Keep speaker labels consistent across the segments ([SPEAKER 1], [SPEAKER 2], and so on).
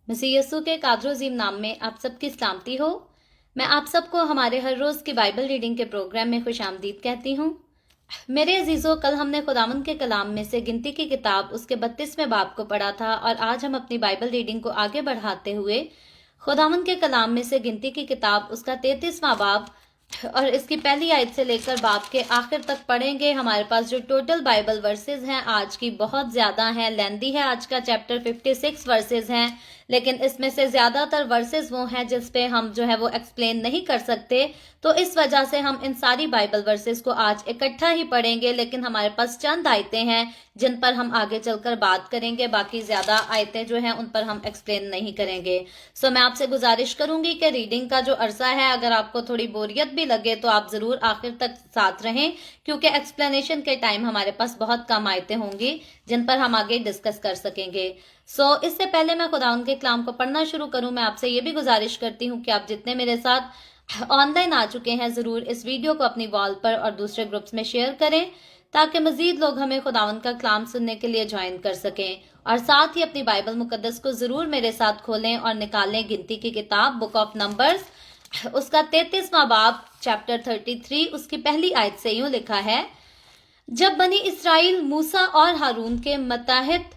[SPEAKER 1] मसीह यस्सु के कादर अज़ीम नाम में आप सबकी सलामती हो। मैं आप सबको हमारे हर रोज़ की बाइबल रीडिंग के प्रोग्राम में खुश आमदीद कहती हूँ। मेरे अजीज़ों, कल हमने खुदावंद के कलाम में से गिनती की किताब उसके 32वें बाब को पढ़ा था और आज हम अपनी बाइबल रीडिंग को आगे बढ़ाते हुए खुदावंद के कलाम में से गिनती की किताब उसका 33वां बाब और इसकी पहली आयत से लेकर बाब के आखिर तक पढ़ेंगे। हमारे पास जो टोटल बाइबल वर्सेस हैं आज की बहुत ज़्यादा हैं, लेंदी है। आज का चैप्टर 56 वर्सेस हैं, लेकिन इसमें से ज़्यादातर वर्सेस वो हैं जिस पे हम जो है वो एक्सप्लेन नहीं कर सकते, तो इस वजह से हम इन सारी बाइबल वर्सेस को आज इकट्ठा ही पढ़ेंगे। लेकिन हमारे पास चंद आयतें हैं जिन पर हम आगे चलकर बात करेंगे, बाकी ज़्यादा आयतें जो हैं उन पर हम एक्सप्लेन नहीं करेंगे। सो मैं आपसे गुजारिश करूंगी कि रीडिंग का जो अरसा है, अगर आपको थोड़ी बोरियत भी लगे तो आप ज़रूर आखिर तक साथ रहें, क्योंकि एक्सप्लेनेशन के टाइम हमारे पास बहुत कम आयतें होंगी जिन पर हम आगे डिस्कस कर सकेंगे। इससे पहले मैं खुदावंद के कलाम को पढ़ना शुरू करूं, मैं आपसे ये भी गुजारिश करती हूँ कि आप जितने मेरे साथ ऑनलाइन आ चुके हैं ज़रूर इस वीडियो को अपनी वॉल पर और दूसरे ग्रुप्स में शेयर करें, ताकि मजीद लोग हमें खुदावंद का कलाम सुनने के लिए ज्वाइन कर सकें। और साथ ही अपनी बाइबल मुकद्दस को ज़रूर मेरे साथ खोलें और निकालें गिनती की किताब बुक ऑफ नंबर्स, उसका 33वां बाब चैप्टर 33, उसकी पहली आयत से यूं लिखा है। जब बनी इसराइल मूसा और हारून के मुताहिद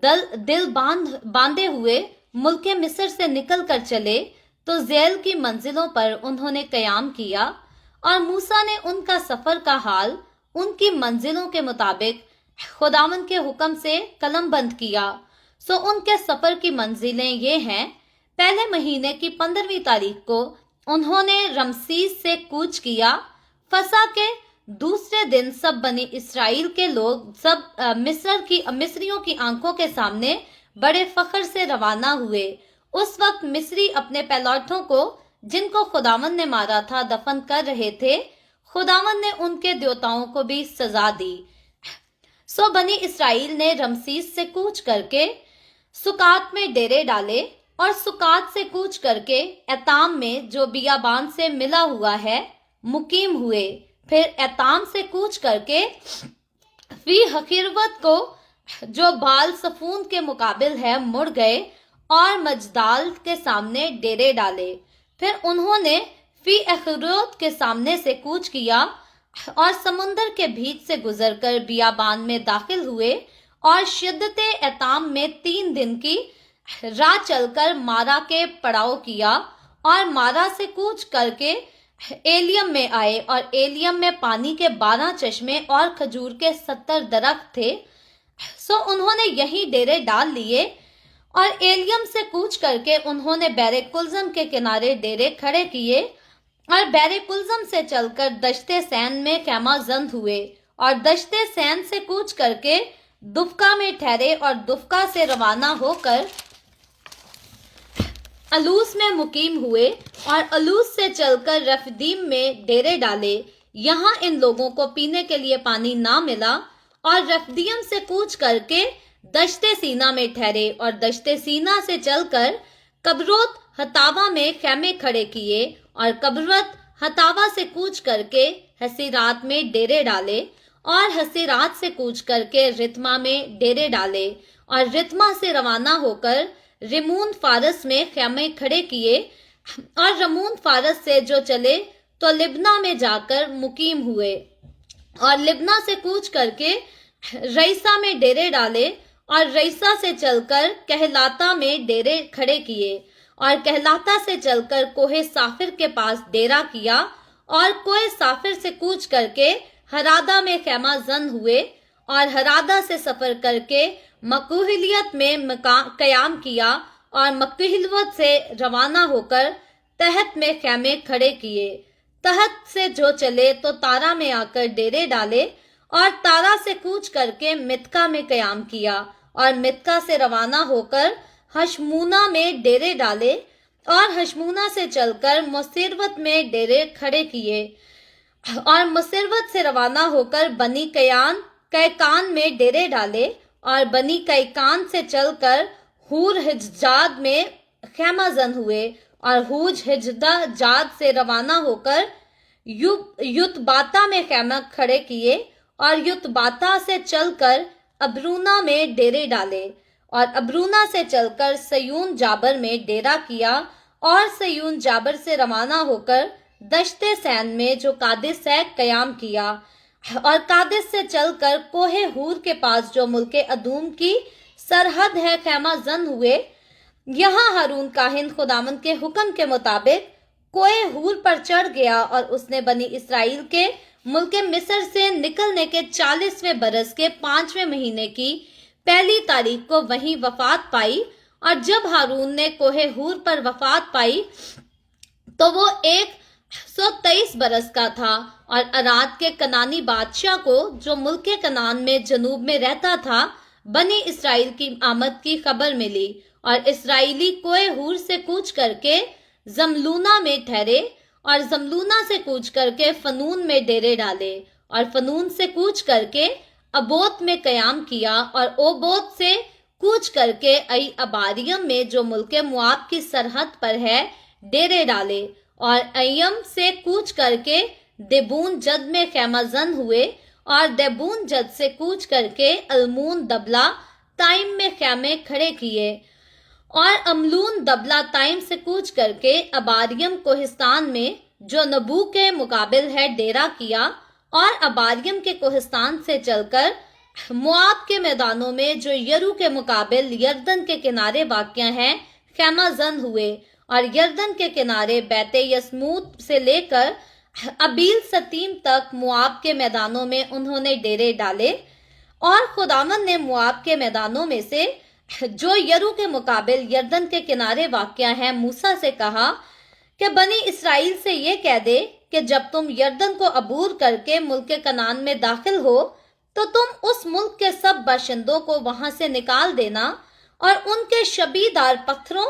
[SPEAKER 1] दिल बांधे हुए मुल्क मिस्र से निकल कर चले, तो ज़ैल की मंजिलों पर उन्होंने कयाम किया और मूसा ने उनका सफर का हाल उनकी मंजिलों के मुताबिक खुदावंद के हुक्म से कलम बंद किया। उनके सफर की मंजिलें ये हैं। पहले महीने की 15वीं तारीख को उन्होंने रमसीस से कूच किया। फसा के दूसरे दिन सब बनी इसराइल के लोग सब मिस्रियों की आंखों के सामने बड़े फख्र से रवाना हुए। उस वक्त मिस्री अपने पैलौठों को जिनको खुदावंद ने मारा था दफन कर रहे थे। खुदावंद ने उनके देवताओं को भी सजा दी। बनी इसराइल ने रमसीस से कूच करके सुकात में डेरे डाले और सुकात से कूच करके एताम में जो बियाबान से मिला हुआ है मुकीम हुए। फिर एताम से कूच करके फी हकीरवत को जो बाल सफून के मुकाबिल है मुड़ गए और मजदाल के सामने डेरे डाले। फिर उन्होंने फी अखरोत के सामने से कूच किया और समुंदर के बीच से गुजरकर बियाबान में दाखिल हुए और शिद्दते एताम में 3 दिन की राह चलकर मारा के पड़ाव किया और मारा से कूच करके एलियम में आए और एलियम में पानी के 12 चश्मे और खजूर के 70 दरख्त थे। उन्होंने यही डेरे डाल लिए और एलियम से कूच करके उन्होंने बैरे कुलजम के किनारे डेरे खड़े किए और बैरे कुलजम से चलकर दश्ते सैन में खैमा जंद हुए और दश्ते सैन से कूच करके दुफका में ठहरे और दुफका से रवाना होकर अलूस में मुकीम हुए और अलूस से चलकर रफदीम में डेरे डाले। यहाँ इन लोगों को पीने के लिए पानी ना मिला और रफदीम से कूच करके दश्ते सीना में ठहरे और दश्ते सीना से चलकर कबरोत हतावा में खैमे खड़े किए और कबरत हतावा से कूच करके हसीरात में डेरे डाले और हसीरात से कूच करके रितमा में डेरे डाले और रितमा से रवाना होकर रिमून फारस में खैमे खड़े किए और रमून फारस से जो चले तो लिबना में जाकर मुकीम हुए और लिबना से कूच करके रईसा में डेरे डाले और रईसा से चलकर कहलाता में डेरे खड़े किए और कहलाता से चलकर कोहे साफिर के पास डेरा किया और कोहे साफिर से कूच करके हरादा में खैमा जन हुए और हरादा से सफर करके मकूहिलियत में कयाम किया और मकूहिलियत से रवाना होकर तहत में खैमे खड़े किए। तहत से जो चले तो तारा में आकर डेरे डाले और तारा से कूच करके मितका में कयाम किया और मितका से रवाना होकर हशमूना में डेरे डाले और हशमूना से चलकर मुसीरवत में डेरे खड़े किए और मुसीरवत से रवाना होकर बनी कैकान में डेरे डाले और बनी कैकान से चलकर हूर हिजाद में खैमा जन हुए और हूज हिजाद से रवाना होकर युतबाता में खैमा खड़े किए और युतबाता से चलकर अबरूना में डेरे डाले اور ابرونا سے چل کر سیون جابر میں ڈیرا کیا اور سیون جابر سے روانہ ہو کر دشت سین میں جو قادس ہے قیام کیا اور قادس سے چل کر کوہ ہور کے پاس جو ملک ادوم کی سرحد ہے خیمہ زن ہوئے۔ یہاں ہارون کاہن خداوند کے حکم کے مطابق کوہ ہور پر چڑھ گیا اور اس نے بنی اسرائیل کے ملک مصر سے نکلنے کے 40ویں برس کے 5ویں مہینے کی پہلی تاریخ کو وہیں وفات پائی۔ اور جب ہارون نے کوہ ہور پر وفات پائی تو وہ 123 برس کا تھا، اور اراد کے کنانی بادشاہ کو جو ملک کنان میں جنوب میں رہتا تھا بنی اسرائیل کی آمد کی خبر ملی، اور اسرائیلی کوہ ہور سے کوچ کر کے زملونا میں ٹھہرے، اور زملونا سے کوچ کر کے فنون میں ڈیرے ڈالے، اور فنون سے کوچ کر کے ابوت میں قیام کیا، اور اوبوت سے کوچ کر کے ای اباریم میں جو ملک مواب کی سرحد پر ہے ڈیرے ڈالے، اور ایم سے کوچ کر کے دیبون جد میں خیمہ زن ہوئے، اور دیبون جد سے کوچ کر کے المون دبلا تائم میں خیمے کھڑے کیے، اور املون دبلا تائم سے کوچ کر کے اباریم کوہستان میں جو نبو کے مقابل ہے ڈیرا کیا، اور اباریم کے کوہستان سے چل کر مواب کے میدانوں میں جو یرو کے مقابل یردن کے کنارے واقع ہیں خیمہ زن ہوئے، اور یردن کے کنارے بیت یسموت سے لے کر ابیل ستیم تک مواب کے میدانوں میں انہوں نے ڈیرے ڈالے۔ اور خداوند نے مواب کے میدانوں میں سے جو یرو کے مقابل یردن کے کنارے واقع ہیں موسیٰ سے کہا کہ بنی اسرائیل سے یہ کہہ دے کہ جب تم یردن کو عبور کر کے ملک کنان میں داخل ہو تو تم اس ملک کے سب باشندوں کو وہاں سے نکال دینا، اور ان کے شبیدار پتھروں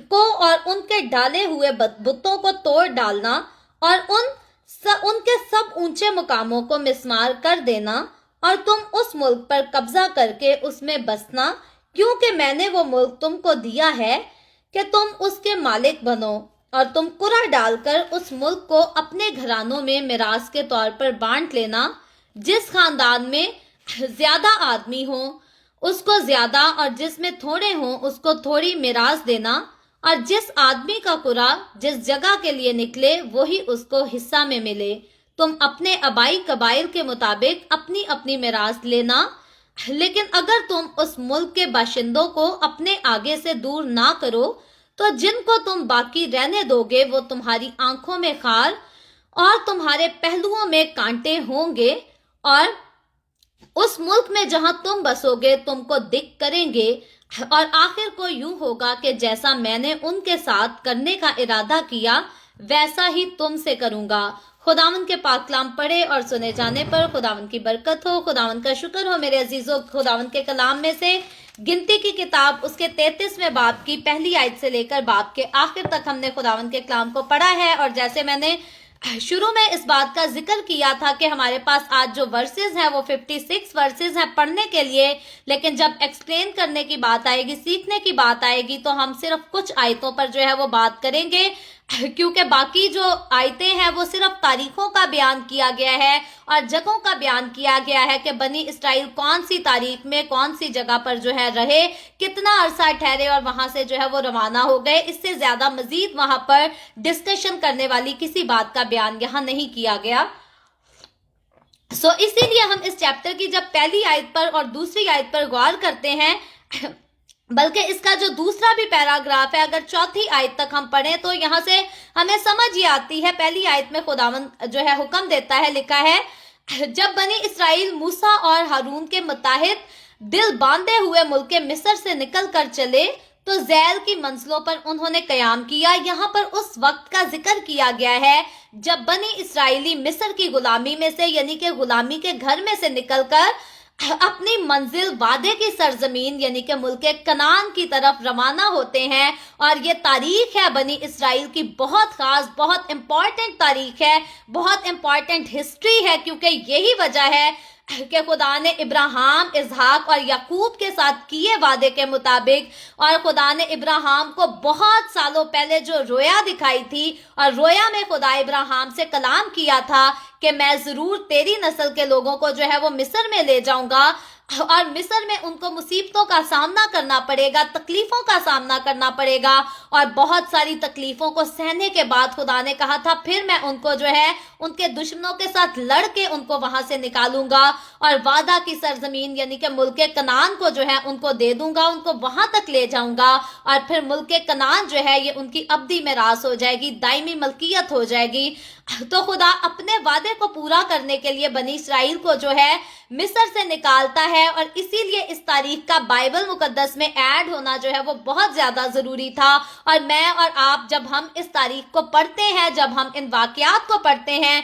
[SPEAKER 1] کو اور ان کے ڈالے ہوئے بتوں کو توڑ ڈالنا، اور ان کے سب اونچے مقاموں کو مسمار کر دینا، اور تم اس ملک پر قبضہ کر کے اس میں بسنا، کیونکہ میں نے وہ ملک تم کو دیا ہے کہ تم اس کے مالک بنو، اور تم قرع ڈال کر اس ملک کو اپنے گھرانوں میں میراث کے طور پر بانٹ لینا۔ جس خاندان میں زیادہ آدمی ہوں اس کو زیادہ، اور جس میں تھوڑے ہوں اس کو تھوڑی میراث دینا، اور جس آدمی کا قرع جس جگہ کے لیے نکلے وہی اس کو حصہ میں ملے۔ تم اپنے آبائی قبائل کے مطابق اپنی اپنی میراث لینا، لیکن اگر تم اس ملک کے باشندوں کو اپنے آگے سے دور نہ کرو تو جن کو تم باقی رہنے دو گے وہ تمہاری آنکھوں میں خار اور تمہارے پہلوؤں میں کانٹے ہوں گے، اور اس ملک میں جہاں تم بسو گے تم کو دکھ کریں گے، اور آخر کو یوں ہوگا کہ جیسا میں نے ان کے ساتھ کرنے کا ارادہ کیا ویسا ہی تم سے کروں گا۔ خداوند کے پاک کلام پڑھے اور سنے جانے پر خداوند کی برکت ہو۔ خداوند کا شکر ہو میرے عزیزو، خداوند کے کلام میں سے گنتی کی کتاب اس کے 33ویں باب کی پہلی آیت سے لے کر باب کے آخر تک ہم نے خداوند کے کلام کو پڑھا ہے، اور جیسے میں نے شروع میں اس بات کا ذکر کیا تھا کہ ہمارے پاس آج جو ورسز ہیں وہ 56 ورسز ہیں پڑھنے کے لیے، لیکن جب ایکسپلین کرنے کی بات آئے گی، سیکھنے کی بات آئے گی تو ہم صرف کچھ آیتوں پر جو ہے وہ بات کریں گے، کیونکہ باقی جو آیتیں ہیں وہ صرف تاریخوں کا بیان کیا گیا ہے اور جگہوں کا بیان کیا گیا ہے کہ بنی اسرائیل کون سی تاریخ میں کون سی جگہ پر جو ہے رہے، کتنا عرصہ ٹھہرے اور وہاں سے جو ہے وہ روانہ ہو گئے۔ اس سے زیادہ مزید وہاں پر ڈسکشن کرنے والی کسی بات کا بیان یہاں نہیں کیا گیا۔ اسی لیے ہم اس چیپٹر کی جب پہلی آیت پر اور دوسری آیت پر غور کرتے ہیں، بلکہ اس کا جو دوسرا بھی پیراگراف ہے، اگر چوتھی آیت تک ہم پڑھیں تو یہاں سے ہمیں سمجھ یہ آتی ہے۔ پہلی آیت میں خداوند جو ہے حکم دیتا ہے، لکھا ہے جب بنی اسرائیل موسیٰ اور ہارون کے متحد دل باندھے ہوئے ملک مصر سے نکل کر چلے تو ذیل کی منزلوں پر انہوں نے قیام کیا۔ یہاں پر اس وقت کا ذکر کیا گیا ہے جب بنی اسرائیلی مصر کی غلامی میں سے یعنی کہ غلامی کے گھر میں سے نکل کر اپنی منزل وعدے کی سرزمین یعنی کہ ملک کنعان کی طرف روانہ ہوتے ہیں، اور یہ تاریخ ہے بنی اسرائیل کی بہت خاص، بہت امپورٹنٹ تاریخ ہے، بہت امپورٹنٹ ہسٹری ہے، کیونکہ یہی وجہ ہے کہ خدا نے ابراہیم، اسحاق اور یعقوب کے ساتھ کیے وعدے کے مطابق، اور خدا نے ابراہیم کو بہت سالوں پہلے جو رویا دکھائی تھی، اور رویا میں خدا ابراہیم سے کلام کیا تھا کہ میں ضرور تیری نسل کے لوگوں کو جو ہے وہ مصر میں لے جاؤں گا، और मिस्र में उनको मुसीबतों का सामना करना पड़ेगा, तकलीफों का सामना करना पड़ेगा, और बहुत सारी तकलीफों को सहने के बाद खुदा ने कहा था फिर मैं उनको जो है उनके दुश्मनों के साथ लड़ के उनको वहां से निकालूंगा और वादा की सरजमीन यानी कि मुल्क कनान को जो है उनको दे दूंगा, उनको वहां तक ले जाऊंगा, और फिर मुल्क कनान जो है ये उनकी अब्दी मिरास हो जाएगी, दायमी मलकियत हो जाएगी। तो खुदा अपने वादे को पूरा करने के लिए बनी इसराइल को जो है मिस्र से निकालता है, और इसीलिए इस तारीख का बाइबल मुकद्दस में ऐड होना जो है वो बहुत ज्यादा जरूरी था। और मैं और आप जब हम इस तारीख को पढ़ते हैं, जब हम इन वाकयात को पढ़ते हैं,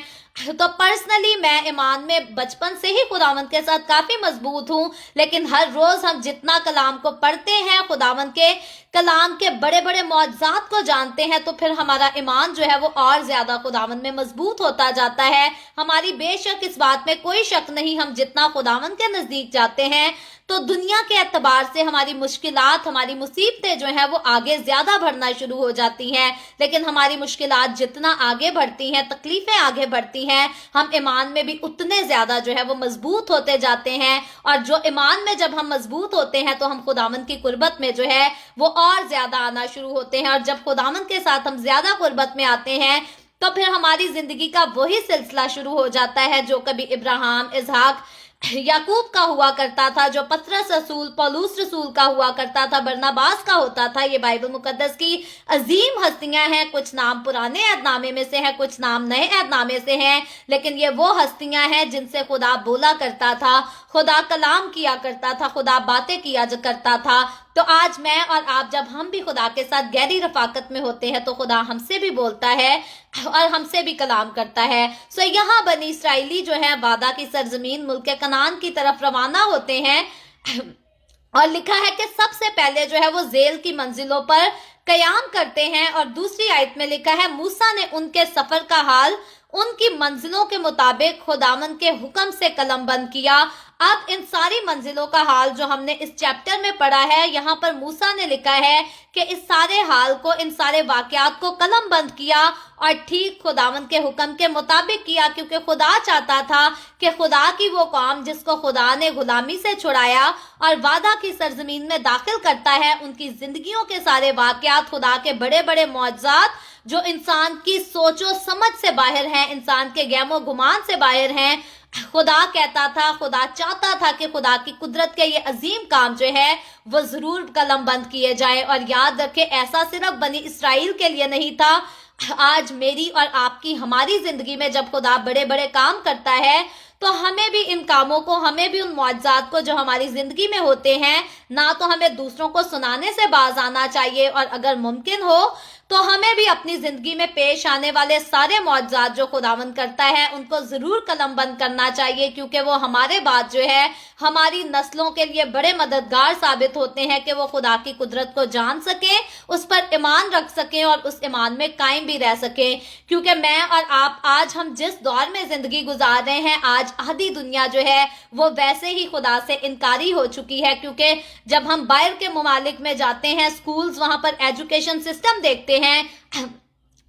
[SPEAKER 1] तो पर्सनली मैं ईमान में बचपन से ही खुदावंद के साथ काफी मजबूत हूँ, लेकिन हर रोज हम जितना कलाम को पढ़ते हैं, खुदावंद के कलाम के बड़े बड़े मौजज़ात को जानते हैं, तो फिर हमारा ईमान जो है वो और ज्यादा खुदावंद में मजबूत होता जाता है। हमारी बेशक इस बात में कोई शक नहीं, हम जितना खुदावंद के नजदीक जाते हैं तो दुनिया के एतबार से हमारी मुश्किलात, हमारी मुसीबतें जो है वो आगे ज्यादा बढ़ना शुरू हो जाती हैं, लेकिन हमारी मुश्किलात जितना आगे बढ़ती हैं, तकलीफें आगे बढ़ती हैं, हम ईमान में भी उतने ज्यादा जो है वो मजबूत होते जाते हैं। और जो ईमान में जब हम मजबूत होते हैं तो हम खुदावंद की कुर्बत में जो है वो और ज्यादा आना शुरू होते हैं, और जब खुदावंद के साथ हम ज्यादा कुर्बत में आते हैं तो फिर हमारी जिंदगी का वही सिलसिला शुरू हो जाता है जो कभी इब्राहिम, इसहाक, याकूब का हुआ करता था, जो पतरस रसूल, पौलुस रसूल का हुआ करता था, बरनबास का होता था। ये बाइबल मुकद्दस की अजीम हस्तियां हैं, कुछ नाम पुराने ऐदनामे में से हैं, कुछ नाम नए ऐदनामे से हैं, लेकिन ये वो हस्तियां हैं जिनसे खुदा बोला करता था, खुदा कलाम किया करता था, खुदा बातें किया करता था। तो आज मैं और आप जब हम भी खुदा के साथ गहरी रफाकत में होते हैं तो खुदा हमसे भी बोलता है और हमसे भी कलाम करता है। सो यहाँ बनी इसराइली जो है वादा की सरजमीन मुल्क कनान की तरफ रवाना होते हैं, और लिखा है कि सबसे पहले जो है वो जेल की मंजिलों पर कयाम करते हैं, और दूसरी आयत में लिखा है मूसा ने उनके सफर का हाल उनकी मंजिलों के मुताबिक खुदावंद के हुक्म से कलमबंद किया। अब इन सारी मंजिलों का हाल जो हमने इस चैप्टर में पढ़ा है, यहाँ पर मूसा ने लिखा है कि इस सारे हाल को, इन सारे वाकयात को कलमबंद किया और ठीक खुदावंद के हुक्म के मुताबिक किया, क्योंकि खुदा चाहता था कि खुदा की वो कौम जिसको खुदा ने गुलामी से छुड़ाया और वादा की सरजमीन में दाखिल करता है, उनकी जिंदगियों के सारे वाकयात, खुदा के बड़े बड़े मौजज़ात जो इंसान की सोचो समझ से बाहर हैं, इंसान के गैमो गुमान से बाहर हैं, खुदा कहता था, खुदा चाहता था कि खुदा की कुदरत के ये अजीम काम जो है वो जरूर कलमबंद किए जाए। और याद रखें, ऐसा सिर्फ बनी इसराइल के लिए नहीं था, आज मेरी और आपकी, हमारी जिंदगी में जब खुदा बड़े बड़े काम करता है तो हमें भी इन कामों को, हमें भी उन मुआवजात को जो हमारी जिंदगी में होते हैं, ना तो हमें दूसरों को सुनाने से बाज आना चाहिए, और अगर मुमकिन हो तो हमें भी अपनी जिंदगी में पेश आने वाले सारे मुआवजात जो खुदावंद करता है उनको जरूर कलमबंद करना चाहिए, क्योंकि वो हमारे बाद जो है हमारी नस्लों के लिए बड़े मददगार साबित होते हैं कि वो खुदा की कुदरत को जान सके, उस पर ईमान रख सके और उस ईमान में कायम भी रह सके। क्योंकि मैं और आप आज हम जिस दौर में जिंदगी गुजार रहे हैं, आज आधी दुनिया जो है वो वैसे ही खुदा से इनकारी हो चुकी है, क्योंकि जब हम बाहर के ममालिक में जाते हैं, स्कूल्स, वहां पर एजुकेशन सिस्टम देखते हैं,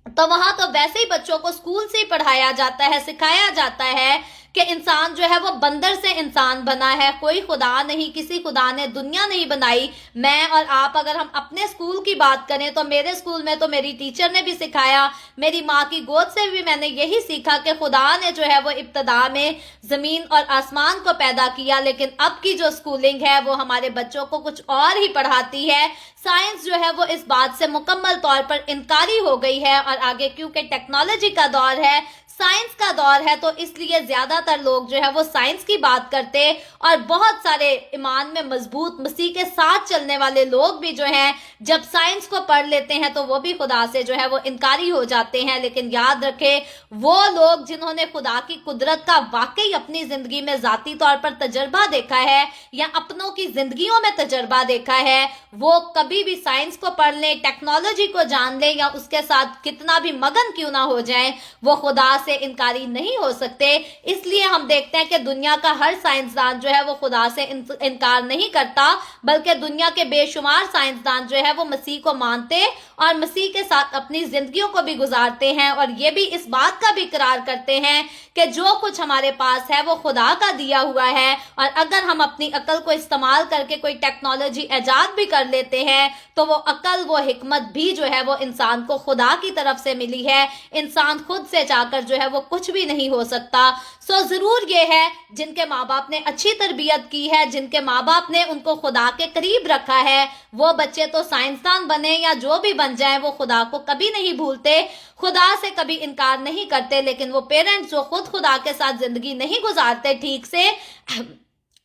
[SPEAKER 1] तो वहां तो वैसे ही बच्चों को स्कूल से ही पढ़ाया जाता है, सिखाया जाता है कि इंसान जो है वो बंदर से इंसान बना है, कोई खुदा नहीं, किसी खुदा ने दुनिया नहीं बनाई। मैं और आप अगर हम अपने स्कूल की बात करें तो मेरे स्कूल में तो मेरी टीचर ने भी सिखाया, मेरी माँ की गोद से भी मैंने यही सीखा कि खुदा ने जो है वो इब्तदा में जमीन और आसमान को पैदा किया, लेकिन अब की जो स्कूलिंग है वो हमारे बच्चों को कुछ और ही पढ़ाती है। साइंस जो है वो इस बात से मुकम्मल तौर पर इनकारी हो गई है, और आगे क्योंकि टेक्नोलॉजी का दौर है, साइंस का दौर है, तो इसलिए ज्यादातर लोग जो है वो साइंस की बात करते, और बहुत सारे ईमान में मजबूत मसीह के साथ चलने वाले लोग भी जो हैं जब साइंस को पढ़ लेते हैं तो वो भी खुदा से जो है वो इनकारी हो जाते हैं। लेकिन याद रखें, वो लोग जिन्होंने खुदा की कुदरत का वाकई अपनी जिंदगी में जाती तौर पर तजर्बा देखा है या अपनों की जिंदगियों में तजर्बा देखा है, वो कभी कभी भी साइंस को पढ़ लें, टेक्नोलॉजी को जान लें या उसके साथ कितना भी मगन क्यों ना हो जाएं, वो खुदा से इनकारी नहीं हो सकते। इसलिए हम देखते हैं कि दुनिया का हर साइंसदान जो है वो खुदा से इनकार नहीं करता, बल्कि दुनिया के बेशुमार साइंसदान जो है वो मसीह को मानते और मसीह के साथ अपनी जिंदगियों को भी गुजारते हैं, और ये भी इस बात का भी इकरार करते हैं कि जो कुछ हमारे पास है वो खुदा का दिया हुआ है, और अगर हम अपनी अकल को इस्तेमाल करके कोई टेक्नोलॉजी ईजाद भी कर लेते हैं तो वो अकल, वो हिकमत भी जो है वो इंसान को खुदा की तरफ से मिली है। इंसान खुद से चाहकर जो है वो कुछ भी नहीं हो सकता। सो जरूर ये है, जिनके माँ बाप ने अच्छी तरबियत की है, जिनके माँ बाप ने उनको खुदा के करीब रखा है, वो बच्चे तो साइंसदान बने या जो भी बन जाए, वो खुदा को कभी नहीं भूलते, खुदा से कभी इनकार नहीं करते। लेकिन वो पेरेंट्स जो खुद खुदा के साथ जिंदगी नहीं गुजारते ठीक से,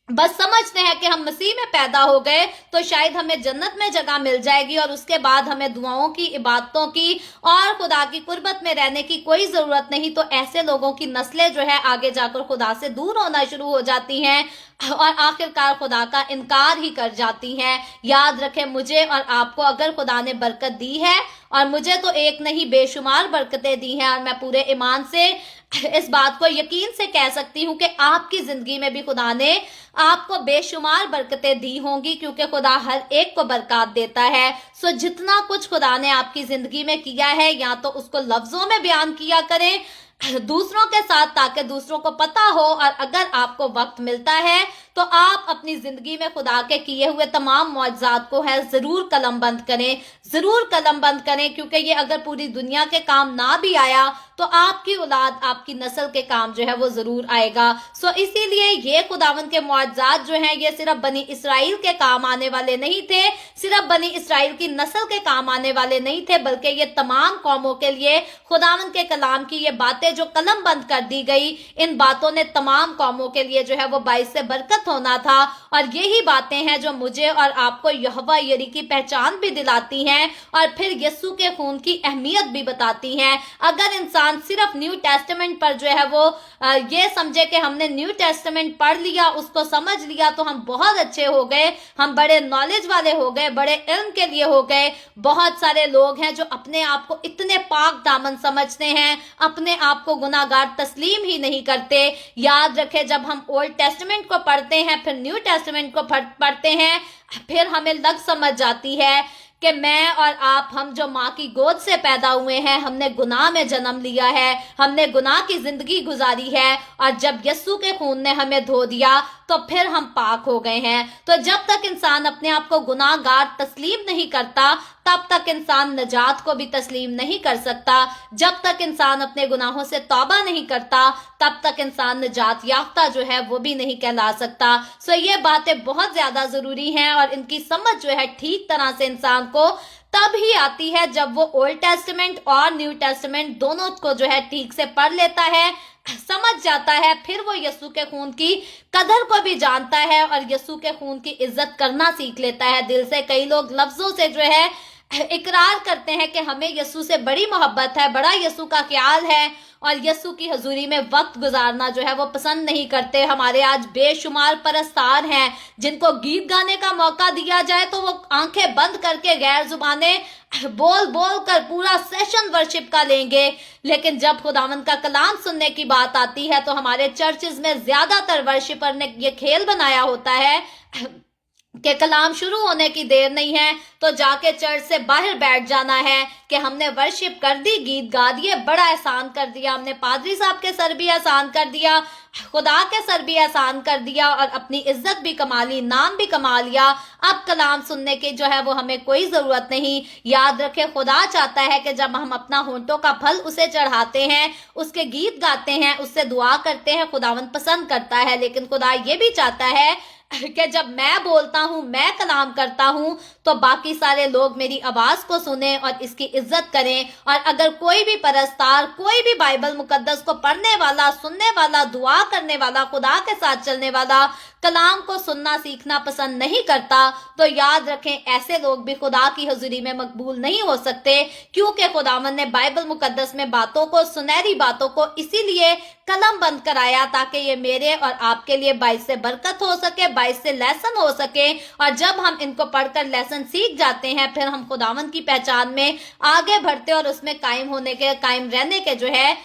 [SPEAKER 1] बस समझते हैं कि हम मसीह में पैदा हो गए तो शायद हमें जन्नत में जगह मिल जाएगी और उसके बाद हमें दुआओं की, इबादतों की और खुदा की कुर्बत में रहने की कोई जरूरत नहीं। तो ऐसे लोगों की नस्लें जो है आगे जाकर खुदा से दूर होना शुरू हो जाती हैं और आखिरकार खुदा का इनकार ही कर जाती हैं। याद रखें, मुझे और आपको अगर खुदा ने बरकत दी है, और मुझे तो एक नहीं बेशुमार बरकतें दी हैं, और मैं पूरे ईमान से इस बात को यकीन से कह सकती हूँ कि आपकी जिंदगी में भी खुदा ने आपको बेशुमार बरकतें दी होंगी, क्योंकि खुदा हर एक को बरकत देता है। सो जितना कुछ खुदा ने आपकी जिंदगी में किया है, या तो उसको लफ्जों में बयान किया करें दूसरों के साथ, ताकि दूसरों को पता हो, और अगर आपको वक्त मिलता है तो आप अपनी जिंदगी में खुदा के किए हुए तमाम मौजज़ात को है जरूर कलमबंद करें, जरूर कलमबंद करें, क्योंकि ये अगर पूरी दुनिया के काम ना भी आया तो आपकी औलाद, आपकी नस्ल के काम जो है वो जरूर आएगा। सो इसीलिए ये खुदावंद के मौजज़ात जो हैं, ये सिर्फ बनी इसराइल के काम आने वाले नहीं थे, सिर्फ बनी इसराइल की नस्ल के काम आने वाले नहीं थे, बल्कि ये तमाम कौमों के लिए खुदावंद के कलाम की ये बातें जो कलम बंद कर दी गई, इन बातों ने तमाम कौमों के लिए जो है वो बाइस से बरकत होना था। और यही बातें हैं जो मुझे और आपको यहोवा यरी की पहचान भी दिलाती हैं, और फिर यीशु के खून की अहमियत भी बताती हैं। अगर इंसान सिर्फ न्यू टेस्टामेंट पर जो है वो ये समझे कि हमने न्यू टेस्टामेंट पढ़ लिया, उसको समझ लिया तो हम बहुत अच्छे हो गए, हम बड़े नॉलेज वाले हो गए, बड़े इल्म के लिए हो गए। बहुत सारे लोग हैं जो अपने आप को इतने पाक दामन समझते हैं, अपने आप को गुनाहगार तस्लीम ही नहीं करते। याद रखें, जब हम ओल्ड टेस्टामेंट को पढ़ते हैं, फिर न्यू टेस्टामेंट को पढ़ते हैं, फिर हमें लग समझ जाती है कि मैं और आप, हम जो माँ की गोद से पैदा हुए हैं, हमने गुनाह में जन्म लिया है, हमने गुनाह की जिंदगी गुजारी है, और जब यीशु के खून ने हमें धो दिया तो फिर हम पाक हो गए हैं। तो जब तक इंसान अपने आप को गुनाहगार तस्लीम नहीं करता, तब तक इंसान नजात को भी तस्लीम नहीं कर सकता। जब तक इंसान अपने गुनाहों से तौबा नहीं करता, तब तक इंसान नजात याफ्ता जो है वो भी नहीं कहला सकता। सो ये बातें बहुत ज्यादा जरूरी हैं, और इनकी समझ जो है ठीक तरह से इंसान को तब ही आती है जब वो ओल्ड टेस्टामेंट और न्यू टेस्टामेंट दोनों को जो है ठीक से पढ़ लेता है, समझ जाता है, फिर वो यीशु के खून की कदर को भी जानता है और यीशु के खून की इज्जत करना सीख लेता है दिल से। कई लोग लफ्जों से जो है इकरार करते हैं कि हमें यीशु से बड़ी मोहब्बत है, बड़ा यीशु का ख्याल है, और यीशु की हजूरी में वक्त गुजारना जो है वो पसंद नहीं करते। हमारे आज बेशुमार परस्तार हैं जिनको गीत गाने का मौका दिया जाए तो वो आंखें बंद करके गैर जुबाने बोल बोल कर पूरा सेशन वर्शिप का लेंगे, लेकिन जब खुदावंद का कलाम सुनने की बात आती है तो हमारे चर्चेज में ज्यादातर वर्शिपर ने ये खेल बनाया होता है कि कलाम शुरू होने की देर नहीं है तो जाके चर्च से बाहर बैठ जाना है कि हमने वर्शिप कर दी, गीत गा दिए, बड़ा एहसान कर दिया, हमने पादरी साहब के सर भी एहसान कर दिया, खुदा के सर भी एहसान कर दिया, और अपनी इज्जत भी कमा ली, नाम भी कमा लिया। अब कलाम सुनने की जो है वो हमें कोई जरूरत नहीं। याद रखें, खुदा चाहता है कि जब हम अपना होंठों का फल उसे चढ़ाते हैं, उसके गीत गाते हैं, उससे दुआ करते हैं, खुदावंद पसंद करता है। लेकिन खुदा ये भी चाहता है कि जब मैं बोलता हूं, मैं कलाम करता हूं, तो बाकी सारे लोग मेरी आवाज को सुने और इसकी इज्जत करें। और अगर कोई भी परस्तार, कोई भी बाइबल मुकद्दस को पढ़ने वाला, सुनने वाला, दुआ करने वाला, खुदा के साथ चलने वाला कलाम को सुनना सीखना पसंद नहीं करता, तो याद रखें ऐसे लोग भी खुदा की हुजूरी में मकबूल नहीं हो सकते, क्योंकि खुदावंद ने बाइबल मुकद्दस में बातों को, सुनहरी बातों को इसीलिए कलम बंद कराया ताकि ये मेरे और आपके लिए बाइस से बरकत हो सके, बाइस से लेसन हो सके। और जब हम इनको पढ़कर लेसन सीख जाते हैं, फिर हम खुदावंद की पहचान में आगे बढ़ते और उसमें कायम रहने के जो है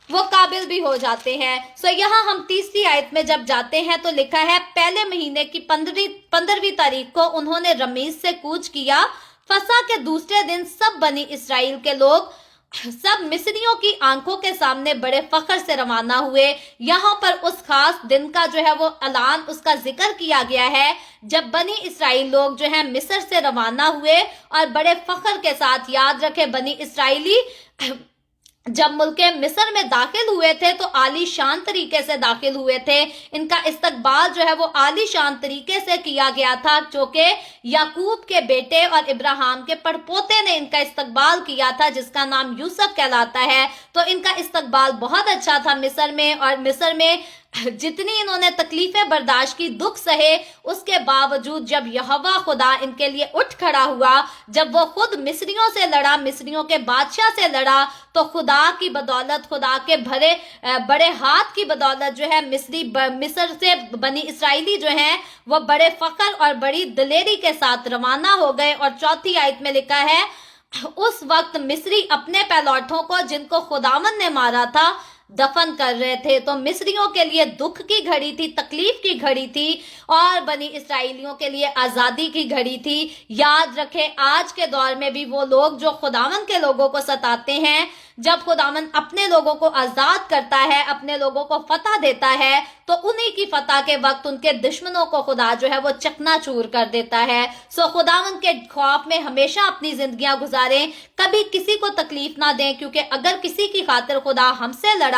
[SPEAKER 1] वो काबिल भी हो जाते हैं। सो यहाँ हम तीसरी आयत में जब जाते हैं तो लिखा है, पहले महीने की 15वीं तारीख को उन्होंने रमीज से कूच किया। फसह के दूसरे दिन सब बनी इसराइल के लोग सब मिस्रियों की आंखों के सामने बड़े फख्र से रवाना हुए। यहाँ पर उस खास दिन का जो है वो ऐलान, उसका जिक्र किया गया है जब बनी इसराइल लोग जो है मिस्र से रवाना हुए और बड़े फख्र के साथ, याद रखे बनी इसराइली जब मुल्के मिस्र में दाखिल हुए थे तो आलीशान तरीके से दाखिल हुए थे। इनका इस्तकबाल जो है वो आलीशान तरीके से किया गया था, जो कि याकूब के बेटे और इब्राहिम के पड़पोते ने इनका इस्तकबाल किया था, जिसका नाम यूसुफ कहलाता है। तो इनका इस्तकबाल बहुत अच्छा था मिस्र में, और मिस्र में जितनी इन्होंने तकलीफें बर्दाश्त की, दुख सहे, उसके बावजूद जब यहोवा खुदा इनके लिए उठ खड़ा हुआ, जब वो खुद मिस्रियों से लड़ा, मिस्रियों के बादशाह से लड़ा, तो खुदा की बदौलत, खुदा के बड़े हाथ की बदौलत जो है मिस्र से बनी इसराइली जो हैं वो बड़े फख्र और बड़ी दलेरी के साथ रवाना हो गए। और चौथी आयत में लिखा है, उस वक्त मिस्री अपने पैलौठों को जिनको खुदावंद ने मारा था दफन कर रहे थे। तो मिस्रियों के लिए दुख की घड़ी थी, तकलीफ की घड़ी थी, और बनी इसराइलियों के लिए आजादी की घड़ी थी। याद रखें आज के दौर में भी वो लोग जो खुदावंद के लोगों को सताते हैं, जब खुदावंद अपने लोगों को आजाद करता है, अपने लोगों को फतह देता है, तो उन्हीं की फतह के वक्त उनके दुश्मनों को खुदा जो है वो चकनाचूर कर देता है। सो खुदावंद के खौफ में हमेशा अपनी जिंदगियां गुजारें, कभी किसी को तकलीफ ना दें, क्योंकि अगर किसी की खातिर खुदा हमसे लड़ा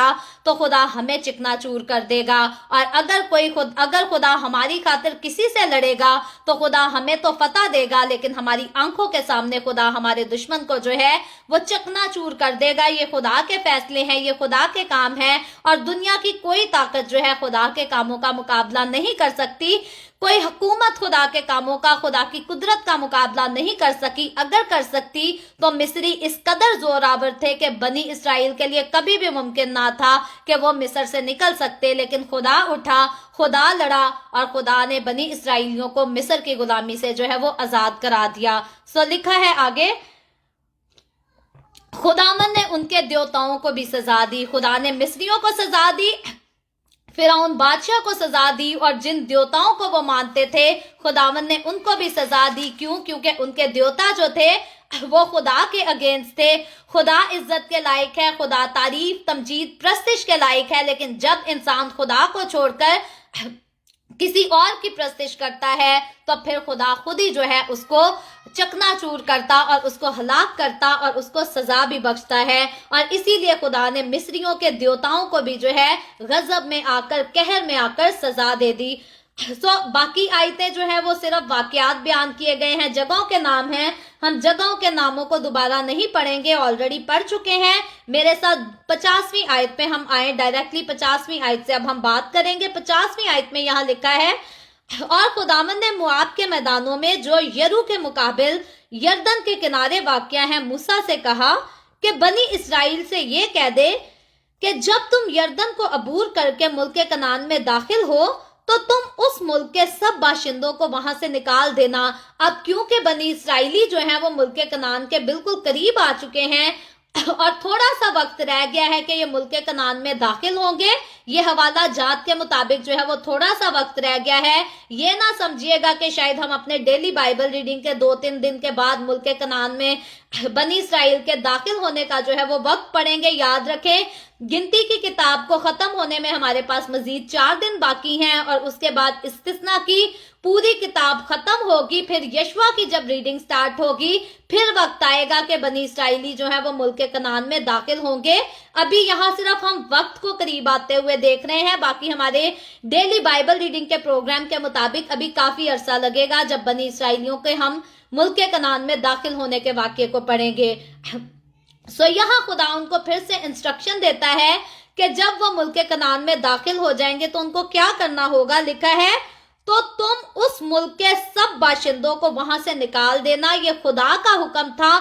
[SPEAKER 1] तो खुदा हमें चिकनाचूर कर देगा, और अगर खुदा हमारी खातिर किसी से लड़ेगा तो खुदा हमें तो फतह देगा, लेकिन हमारी आंखों के सामने खुदा हमारे दुश्मन को जो है वो चकनाचूर कर देगा। ये खुदा के फैसले हैं, ये खुदा के काम हैं, और दुनिया की कोई ताकत जो है खुदा के कामों का मुकाबला नहीं कर सकती। कोई हुकूमत खुदा के कामों का, खुदा की कुदरत का मुकाबला नहीं कर सकी। अगर कर सकती तो मिस्री इस कदर जोरावर थे कि बनी इसराइल के लिए कभी भी मुमकिन ना था कि वो मिस्र से निकल सकते, लेकिन खुदा उठा, खुदा लड़ा, और खुदा ने बनी इसराइलियों को मिस्र की गुलामी से जो है वो आजाद करा दिया। सो लिखा है आगे, खुदावंद ने उनके देवताओं को भी सजा दी। खुदा ने मिस्रियों को सजा दी, फिरौन बादशाह को सजा दी, और जिन देवताओं को वो मानते थे खुदावंद ने उनको भी सजा दी। क्यों? क्योंकि उनके देवता जो थे वो खुदा के अगेंस्ट थे। खुदा इज्जत के लायक है, खुदा तारीफ, तमजीद, प्रस्तिश के लायक है, लेकिन जब इंसान खुदा को छोड़कर किसी और की प्रस्तिश करता है तो फिर खुदा खुद ही जो है उसको चकनाचूर करता और उसको हलाक करता और उसको सजा भी बख्शता है। और इसीलिए खुदा ने मिस्रियों के देवताओं को भी जो है गजब में आकर, कहर में आकर सजा दे दी। बाकी आयतें जो है वो सिर्फ वाकयात बयान किए गए हैं, जगहों के नाम हैं। हम जगहों के नामों को दोबारा नहीं पढ़ेंगे, ऑलरेडी पढ़ चुके हैं। मेरे साथ 50वीं आयत पे हम आए, डायरेक्टली 50वीं आयत से अब हम बात करेंगे। 50वीं आयत में यहाँ लिखा है, और खुदावंद ने मोआब के मैदानों में जो यरू के मुकाबिल यरदन के किनारे वाक़या है मूसा से कहा कि बनी इसराइल से ये कह दे कि जब तुम यरदन को अबूर करके मुल्क कनान में दाखिल हो तो तुम उस मुल्क के सब बाशिंदों को वहां से निकाल देना। अब क्योंकि बनी इसराइली जो है वो मुल्क कनान के बिल्कुल करीब आ चुके हैं और थोड़ा सा वक्त रह गया है कि ये मुल्क कनान में दाखिल होंगे, ये हवाला जात के मुताबिक जो है वो थोड़ा सा वक्त रह गया है। ये ना समझिएगा कि शायद हम अपने डेली बाइबल रीडिंग के 2-3 दिन के बाद मुल्क कनान में बनी इसराइल के दाखिल होने का जो है वो वक्त पढ़ेंगे। याद रखें, गिनती की किताब को खत्म होने में हमारे पास मजीद 4 दिन बाकी हैं और उसके बाद इस्तिस्ना की पूरी किताब खत्म होगी। फिर यशवा की जब रीडिंग स्टार्ट होगी फिर वक्त आएगा कि बनी इसराइली जो है वो मुल्क कनान में दाखिल होंगे। अभी यहाँ सिर्फ हम वक्त को करीब आते हुए देख रहे हैं, बाकी हमारे डेली बाइबल रीडिंग के प्रोग्राम के मुताबिक अभी काफी अरसा लगेगा जब बनी इसराइलियों के हम मुल्क कनान में दाखिल होने के वाक़ये को पढ़ेंगे। यहाँ खुदा उनको फिर से इंस्ट्रक्शन देता है कि जब वो मुल्क कनान में दाखिल हो जाएंगे तो उनको क्या करना होगा। लिखा है, तो तुम उस मुल्क के सब बाशिंदों को वहां से निकाल देना। ये खुदा का हुक्म था।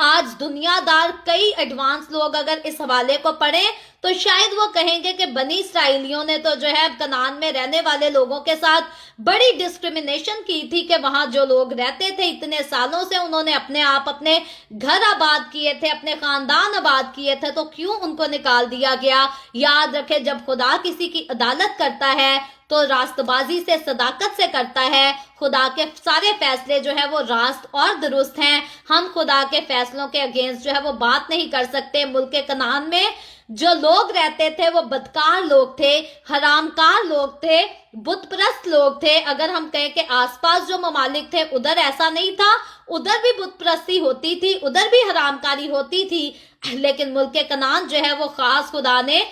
[SPEAKER 1] आज दुनियादार कई एडवांस लोग अगर इस हवाले को पढ़ें तो शायद वो कहेंगे कि बनी इसराइलियों ने तो जो है कनान में रहने वाले लोगों के साथ बड़ी डिस्क्रिमिनेशन की थी, कि वहां जो लोग रहते थे इतने सालों से उन्होंने अपने आप अपने घर आबाद किए थे, अपने खानदान आबाद किए थे, तो क्यों उनको निकाल दिया गया। याद रखे, जब खुदा किसी की अदालत करता है तो रास्तबाजी से, सदाकत से करता है। खुदा के सारे फैसले जो है वो रास्त और दुरुस्त हैं। हम खुदा के फैसलों के अगेंस्ट जो है वो बात नहीं कर सकते। मुल्क कनान में जो लोग रहते थे वो बदकार लोग थे, हरामकार लोग थे, बुतप्रस्त लोग थे। अगर हम कहें कि आसपास जो ममालिक थे उधर ऐसा नहीं था, उधर भी बुतप्रस्ती होती थी, उधर भी हरामकारी होती थी, लेकिन मुल्क कनान जो है वो खास खुदा ने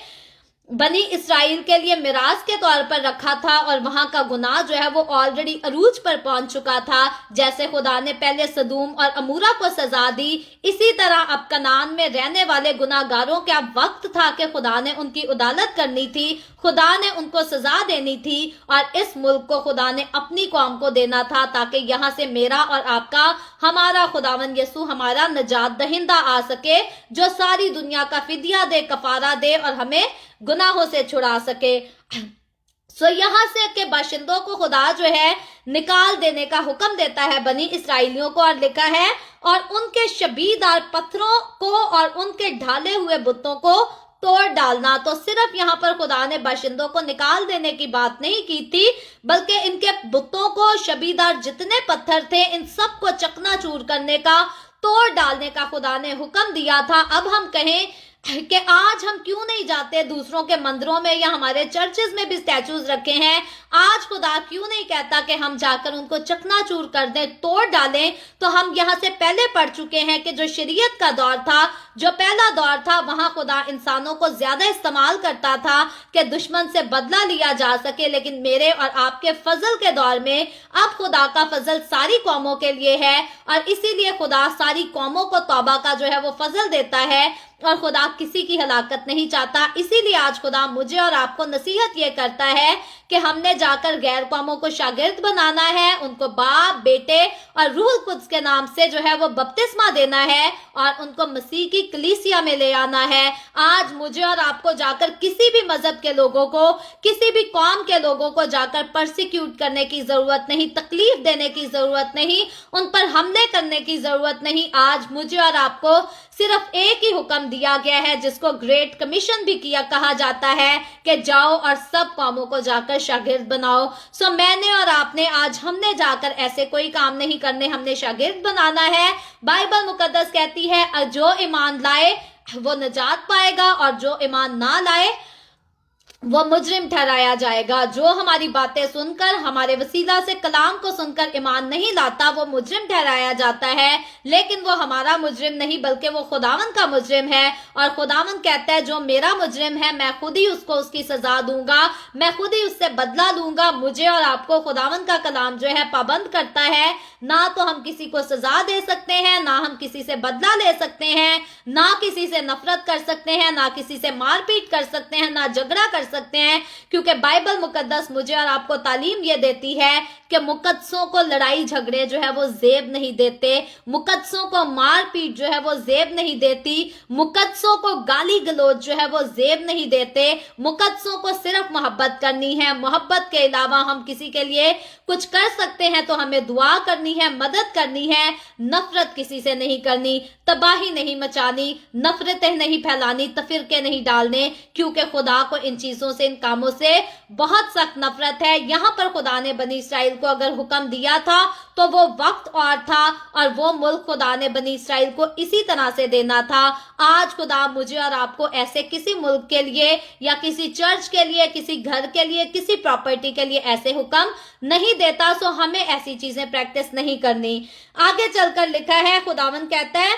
[SPEAKER 1] बनी इसराइल के लिए मिराज के तौर पर रखा था, और वहां का गुनाह जो है वो ऑलरेडी अरूज पर पहुंच चुका था। जैसे खुदा ने पहले सदूम और अमूरा को सजा दी, इसी तरह अब कनान में रहने वाले गुनाहगारों का वक्त था कि खुदा ने उनकी अदालत करनी थी, खुदा ने उनको सजा देनी थी, और इस मुल्क को खुदा ने अपनी कौम को देना था, ताकि यहाँ से मेरा और आपका, हमारा खुदावंद यीशु हमारा नजात दहिंदा आ सके, जो सारी दुनिया का फिदिया दे, कफारा दे और हमें गुनाहों से छुड़ा सके। सो यहाँ से के बाशिंदों को खुदा जो है निकाल देने का हुक्म देता है बनी इसराइलियों को, और लिखा है और उनके शबीदार पत्थरों को और उनके ढाले हुए बुतों को तोड़ डालना। तो सिर्फ यहाँ पर खुदा ने बाशिंदों को निकाल देने की बात नहीं की थी, बल्कि इनके बुतों को, शबीदार जितने पत्थर थे, इन सब को चकनाचूर करने का, तोड़ डालने का खुदा ने हुक्म दिया था। अब हम कहें कि आज हम क्यों नहीं जाते दूसरों के मंदिरों में, या हमारे चर्चेज में भी स्टैचूज रखे हैं, आज खुदा क्यों नहीं कहता कि हम जाकर उनको चकनाचूर कर दें, तोड़ डालें। तो हम यहाँ से पहले पढ़ चुके हैं कि जो शरीयत का दौर था, जो पहला दौर था, वहां खुदा इंसानों को ज्यादा इस्तेमाल करता था कि दुश्मन से बदला लिया जा सके। लेकिन मेरे और आपके फजल के दौर में अब खुदा का फजल सारी कौमों के लिए है, और इसीलिए खुदा सारी कौमों को तौबा का जो है वो फजल देता है, और खुदा किसी की हलाकत नहीं चाहता। इसीलिए आज खुदा मुझे और आपको नसीहत ये करता है कि हमने जाकर गैर कौमों को शागिर्द बनाना है, उनको बाप, बेटे और रूह कुद्स के नाम से जो है वो बपतिस्मा देना है, और उनको मसीह की कलीसिया में ले आना है। आज मुझे और आपको जाकर किसी भी मजहब के लोगों को, किसी भी कौम के लोगों को जाकर परसिक्यूट करने की जरूरत नहीं, तकलीफ देने की जरूरत नहीं, उन पर हमले करने की जरूरत नहीं। आज मुझे और आपको सिर्फ एक ही हुक्म दिया गया है, जिसको ग्रेट कमीशन भी कहा जाता है, कि जाओ और सब कौमों को जाकर शागिर्द बनाओ। सो मैंने और आपने, आज हमने जाकर ऐसे कोई काम नहीं करने, हमने शागिर्द बनाना है। बाइबल मुकद्दस कहती है जो ईमान लाए वो नजात पाएगा, और जो ईमान ना लाए वो मुजरिम ठहराया जाएगा। जो हमारी बातें सुनकर, हमारे वसीला से कलाम को सुनकर ईमान नहीं लाता, वो मुजरिम ठहराया जाता है। लेकिन वो हमारा मुजरिम नहीं, बल्कि वो खुदावन का मुजरिम है, और खुदावन कहता है जो मेरा मुजरिम है मैं खुद ही उसको उसकी सजा दूंगा, मैं खुद ही उससे बदला लूंगा। मुझे और आपको खुदावन का कलाम जो है पाबंद करता है, ना तो हम किसी को सजा दे सकते हैं, ना हम किसी से बदला ले सकते हैं, ना किसी से नफरत कर सकते हैं, ना किसी से मारपीट कर सकते हैं, ना झगड़ा कर सकते हैं, क्योंकि बाइबल मुकद्दस मुझे और आपको तालीम ये देती है कि मुकद्दसों को लड़ाई झगड़े जो है वो जेब नहीं देते, मुकद्दसों को मारपीट जो है वो जेब नहीं देती, मुकद्दसों को गाली गलौज जो है वो जेब नहीं देते। मुकद्दसों को सिर्फ मोहब्बत करनी है। मोहब्बत के अलावा हम किसी के लिए कुछ कर सकते हैं तो हमें दुआ करनी है, मदद करनी है। नफरत किसी से नहीं करनी, तबाही नहीं मचानी, नफरतें नहीं फैलानी, तफिरके नहीं डालने, क्योंकि खुदा को इन चीजों से, इन कामों से बहुत सख्त नफरत है। यहाँ पर खुदा ने बनी इसराइल को अगर हुक्म दिया था तो वो वक्त और था, और वो मुल्क खुदा ने बनी इसराइल को इसी तरह से देना था। आज खुदा मुझे और आपको ऐसे किसी मुल्क के लिए, या किसी चर्च के लिए, किसी घर के लिए, किसी प्रॉपर्टी के लिए ऐसे हुक्म नहीं देता। सो हमें ऐसी चीजें प्रैक्टिस नहीं करनी। आगे चलकर लिखा है, खुदावन कहता है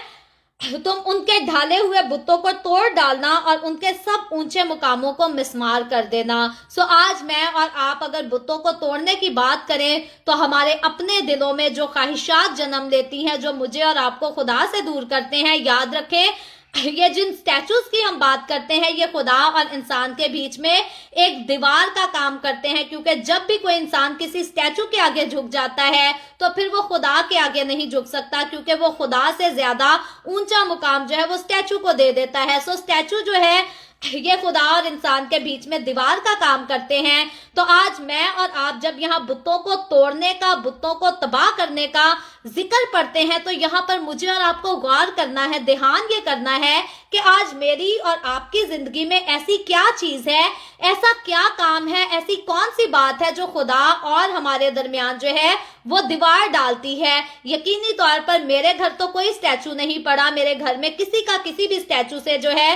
[SPEAKER 1] तुम उनके ढाले हुए बुतों को तोड़ डालना और उनके सब ऊंचे मुकामों को मिसमार कर देना। सो आज मैं और आप अगर बुतों को तोड़ने की बात करें तो हमारे अपने दिलों में जो ख्वाहिशात जन्म लेती हैं, जो मुझे और आपको खुदा से दूर करते हैं, याद रखें یہ جن سٹیچوز کی ہم بات کرتے ہیں یہ خدا اور انسان کے بیچ میں ایک دیوار کا کام کرتے ہیں، کیونکہ جب بھی کوئی انسان کسی سٹیچو کے آگے جھک جاتا ہے تو پھر وہ خدا کے آگے نہیں جھک سکتا، کیونکہ وہ خدا سے زیادہ اونچا مقام جو ہے وہ سٹیچو کو دے دیتا ہے۔ سو سٹیچو جو ہے یہ خدا اور انسان کے بیچ میں دیوار کا کام کرتے ہیں۔ تو آج میں اور آپ جب یہاں بتوں کو توڑنے کا، بتوں کو تباہ کرنے کا ذکر پڑھتے ہیں تو یہاں پر مجھے اور آپ کو غور کرنا ہے، دھیان یہ کرنا ہے کہ آج میری اور آپ کی زندگی میں ایسی کیا چیز ہے، ایسا کیا کام ہے، ایسی کون سی بات ہے جو خدا اور ہمارے درمیان جو ہے وہ دیوار ڈالتی ہے۔ یقینی طور پر میرے گھر تو کوئی سٹیچو نہیں پڑا، میرے گھر میں کسی کا کسی بھی سٹیچو سے جو ہے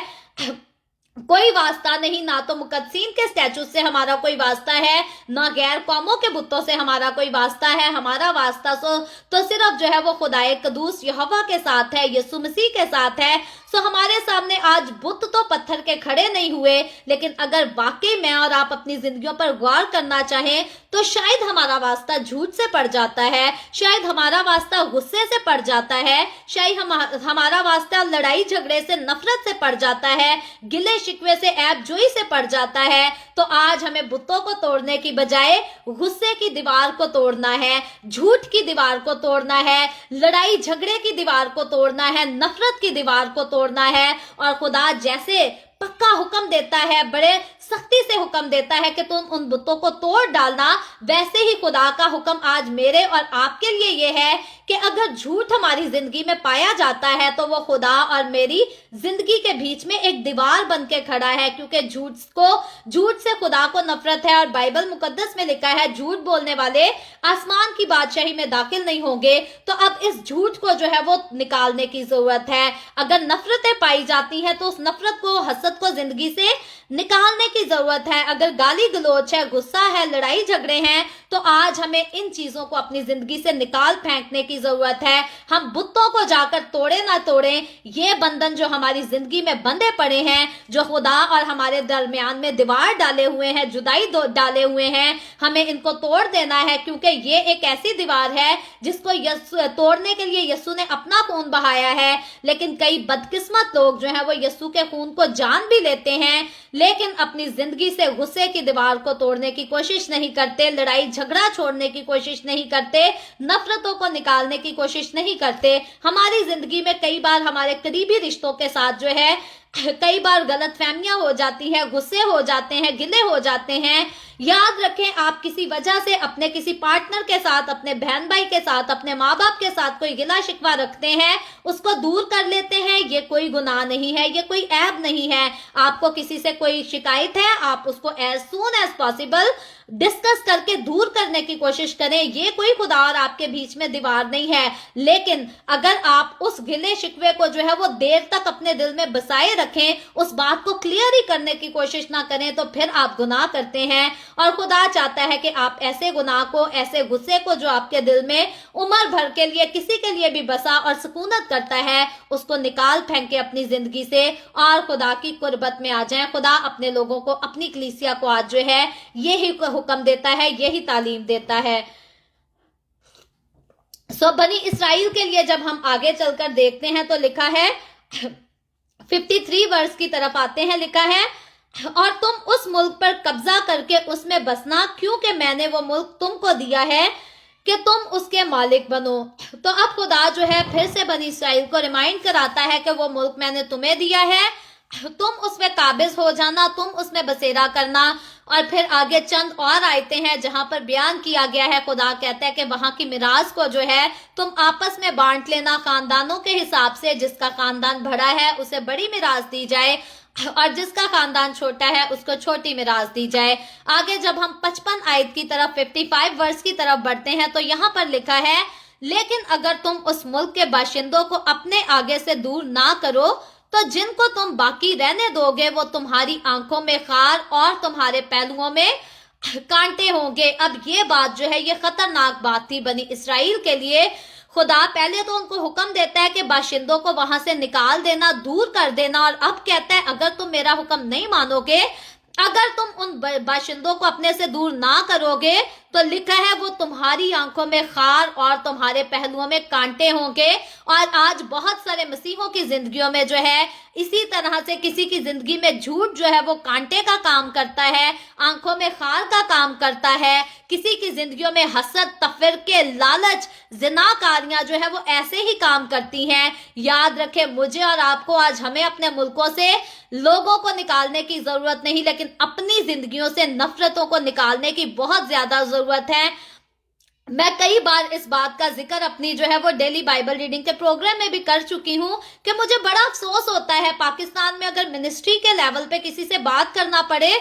[SPEAKER 1] کوئی واسطہ نہیں، نہ تو مقدسین کے سٹیچو سے ہمارا کوئی واسطہ ہے، نہ غیر قوموں کے بتوں سے ہمارا کوئی واسطہ ہے۔ ہمارا واسطہ تو صرف جو ہے وہ خدائے قدوس یہوہ کے ساتھ ہے، یسوع مسیح کے ساتھ ہے۔ سو ہمارے سامنے آج بت تو پتھر کے کھڑے نہیں ہوئے، لیکن اگر واقعی میں اور آپ اپنی زندگیوں پر غور کرنا چاہیں تو شاید ہمارا واسطہ جھوٹ سے پڑ جاتا ہے، شاید ہمارا واسطہ غصے سے پڑ جاتا ہے، شاید ہمارا واسطہ لڑائی جھگڑے سے، نفرت سے پڑ جاتا ہے، گلے شکوے سے، عیب جوئی سے پڑ جاتا ہے۔ تو آج ہمیں بتوں کو توڑنے کی بجائے غصے کی دیوار کو توڑنا ہے، جھوٹ کی دیوار کو توڑنا ہے، لڑائی جھگڑے کی دیوار کو توڑنا ہے، نفرت کی دیوار کو توڑنا ہے۔ اور خدا جیسے پکا حکم دیتا ہے، بڑے سختی سے حکم دیتا ہے کہ تم ان بتوں کو توڑ ڈالنا، ویسے ہی خدا کا حکم آج میرے اور آپ کے لیے یہ ہے کہ اگر جھوٹ ہماری زندگی میں پایا جاتا ہے تو وہ خدا اور میری زندگی کے بیچ میں ایک دیوار بن کے کھڑا ہے، کیونکہ جھوٹ سے خدا کو نفرت ہے، اور بائبل مقدس میں لکھا ہے جھوٹ بولنے والے آسمان کی بادشاہی میں داخل نہیں ہوں گے۔ تو اب اس جھوٹ کو جو ہے وہ نکالنے کی ضرورت ہے۔ اگر نفرتیں پائی جاتی ہیں تو اس نفرت کو، حسد کو زندگی سے نکالنے کی ضرورت ہے۔ اگر گالی گلوچ ہے، غصہ ہے، لڑائی جھگڑے ہیں، تو آج ہمیں ان چیزوں کو اپنی زندگی سے نکال پھینکنے کی ضرورت ہے۔ ہم بتوں کو جا کر توڑے نہ توڑیں، یہ بندھن جو ہماری زندگی میں بندھے پڑے ہیں، جو خدا اور ہمارے درمیان میں دیوار ڈالے ہوئے ہیں، جدائی ڈالے ہوئے ہیں، ہمیں ان کو توڑ دینا ہے، کیونکہ یہ ایک ایسی دیوار ہے جس کو توڑنے کے لیے یسوع نے اپنا خون بہایا ہے۔ لیکن کئی بدقسمت لوگ جو ہیں وہ یسوع کے خون کو جان بھی لیتے ہیں، لیکن اپنی زندگی سے غصے کی دیوار کو توڑنے کی کوشش نہیں کرتے، لڑائی جھگڑا چھوڑنے کی کوشش نہیں کرتے، نفرتوں کو نکالنے کی کوشش نہیں کرتے۔ ہماری زندگی میں کئی بار ہمارے قریبی رشتوں کے ساتھ جو ہے کئی بار غلط فہمیاں ہو جاتی ہیں، غصے ہو جاتے ہیں، گلے ہو جاتے ہیں۔ یاد رکھیں، آپ کسی وجہ سے اپنے کسی پارٹنر کے ساتھ، اپنے بہن بھائی کے ساتھ، اپنے ماں باپ کے ساتھ کوئی گلا شکوہ رکھتے ہیں، اس کو دور کر لیتے ہیں، یہ کوئی گناہ نہیں ہے، یہ کوئی عیب نہیں ہے۔ آپ کو کسی سے کوئی شکایت ہے، آپ اس کو as soon as possible discuss کر کے دور کرنے کی کوشش کریں، یہ کوئی خدا اور آپ کے بیچ میں دیوار نہیں ہے۔ لیکن اگر آپ اس گلے شکوے کو جو ہے وہ دیر تک اپنے دل میں بسائے رکھیں، اس بات کو کلیئر ہی کرنے کی کوشش نہ کریں، تو پھر آپ گناہ کرتے ہیں۔ اور خدا چاہتا ہے کہ آپ ایسے گناہ کو، ایسے غصے کو جو آپ کے دل میں عمر بھر کے لیے کسی کے لیے بھی بسا اور سکونت کرتا ہے، اس کو نکال پھینکے اپنی زندگی سے اور خدا کی قربت میں آ جائیں۔ خدا اپنے لوگوں کو، اپنی کلیسیا کو آج جو ہے یہی حکم دیتا ہے، یہی تعلیم دیتا ہے۔ بنی اسرائیل کے لیے جب ہم آگے چل کر دیکھتے ہیں تو لکھا ہے 53 ورس کی طرف آتے ہیں، لکھا ہے اور تم اس ملک پر قبضہ کر کے اس میں بسنا، کیونکہ میں نے وہ ملک تم کو دیا ہے کہ تم اس کے مالک بنو۔ تو اب خدا جو ہے پھر سے بنی اسرائیل کو ریمائنڈ کراتا ہے کہ وہ ملک میں نے تمہیں دیا ہے، تم اس میں قابض ہو جانا، تم اس میں بسیرا کرنا۔ اور پھر آگے چند اور آیتیں ہیں جہاں پر بیان کیا گیا ہے، خدا کہتا ہے کہ وہاں کی میراث کو جو ہے تم آپس میں بانٹ لینا، خاندانوں کے حساب سے، جس کا خاندان بڑا ہے اسے بڑی میراث دی جائے اور جس کا خاندان چھوٹا ہے اس کو چھوٹی میراث دی جائے۔ آگے جب ہم 55 آیت کی طرف 55 ورس کی طرف بڑھتے ہیں تو یہاں پر لکھا ہے لیکن اگر تم اس ملک کے باشندوں کو اپنے آگے سے دور نہ کرو تو جن کو تم باقی رہنے دو گے وہ تمہاری آنکھوں میں خار اور تمہارے پہلوؤں میں کانٹے ہوں گے۔ اب یہ بات جو ہے یہ خطرناک بات تھی بنی اسرائیل کے لیے۔ خدا پہلے تو ان کو حکم دیتا ہے کہ باشندوں کو وہاں سے نکال دینا، دور کر دینا، اور اب کہتا ہے اگر تم میرا حکم نہیں مانو گے، اگر تم ان باشندوں کو اپنے سے دور نہ کرو گے تو لکھا ہے وہ تمہاری آنکھوں میں خار اور تمہارے پہلوؤں میں کانٹے ہوں گے. اور آج بہت سارے مسیحوں کی زندگیوں میں جو ہے اسی طرح سے کسی کی زندگی میں جھوٹ جو ہے وہ کانٹے کا کام کرتا ہے, آنکھوں میں خار کا کام کرتا ہے. کسی کی زندگیوں میں حسد, تفرقے, لالچ, زناکاریاں جو ہے وہ ایسے ہی کام کرتی ہیں. یاد رکھیں, مجھے اور آپ کو آج ہمیں اپنے ملکوں سے لوگوں کو نکالنے کی ضرورت نہیں, لیکن اپنی زندگیوں سے نفرتوں کو نکالنے کی بہت زیادہ ضرورت ہے. میں کئی بار اس بات کا ذکر اپنی جو ہے وہ ڈیلی بائبل ریڈنگ کے پروگرام میں بھی کر چکی ہوں کہ مجھے بڑا افسوس ہوتا ہے پاکستان میں اگر منسٹری کے لیول پہ کسی سے بات کرنا پڑے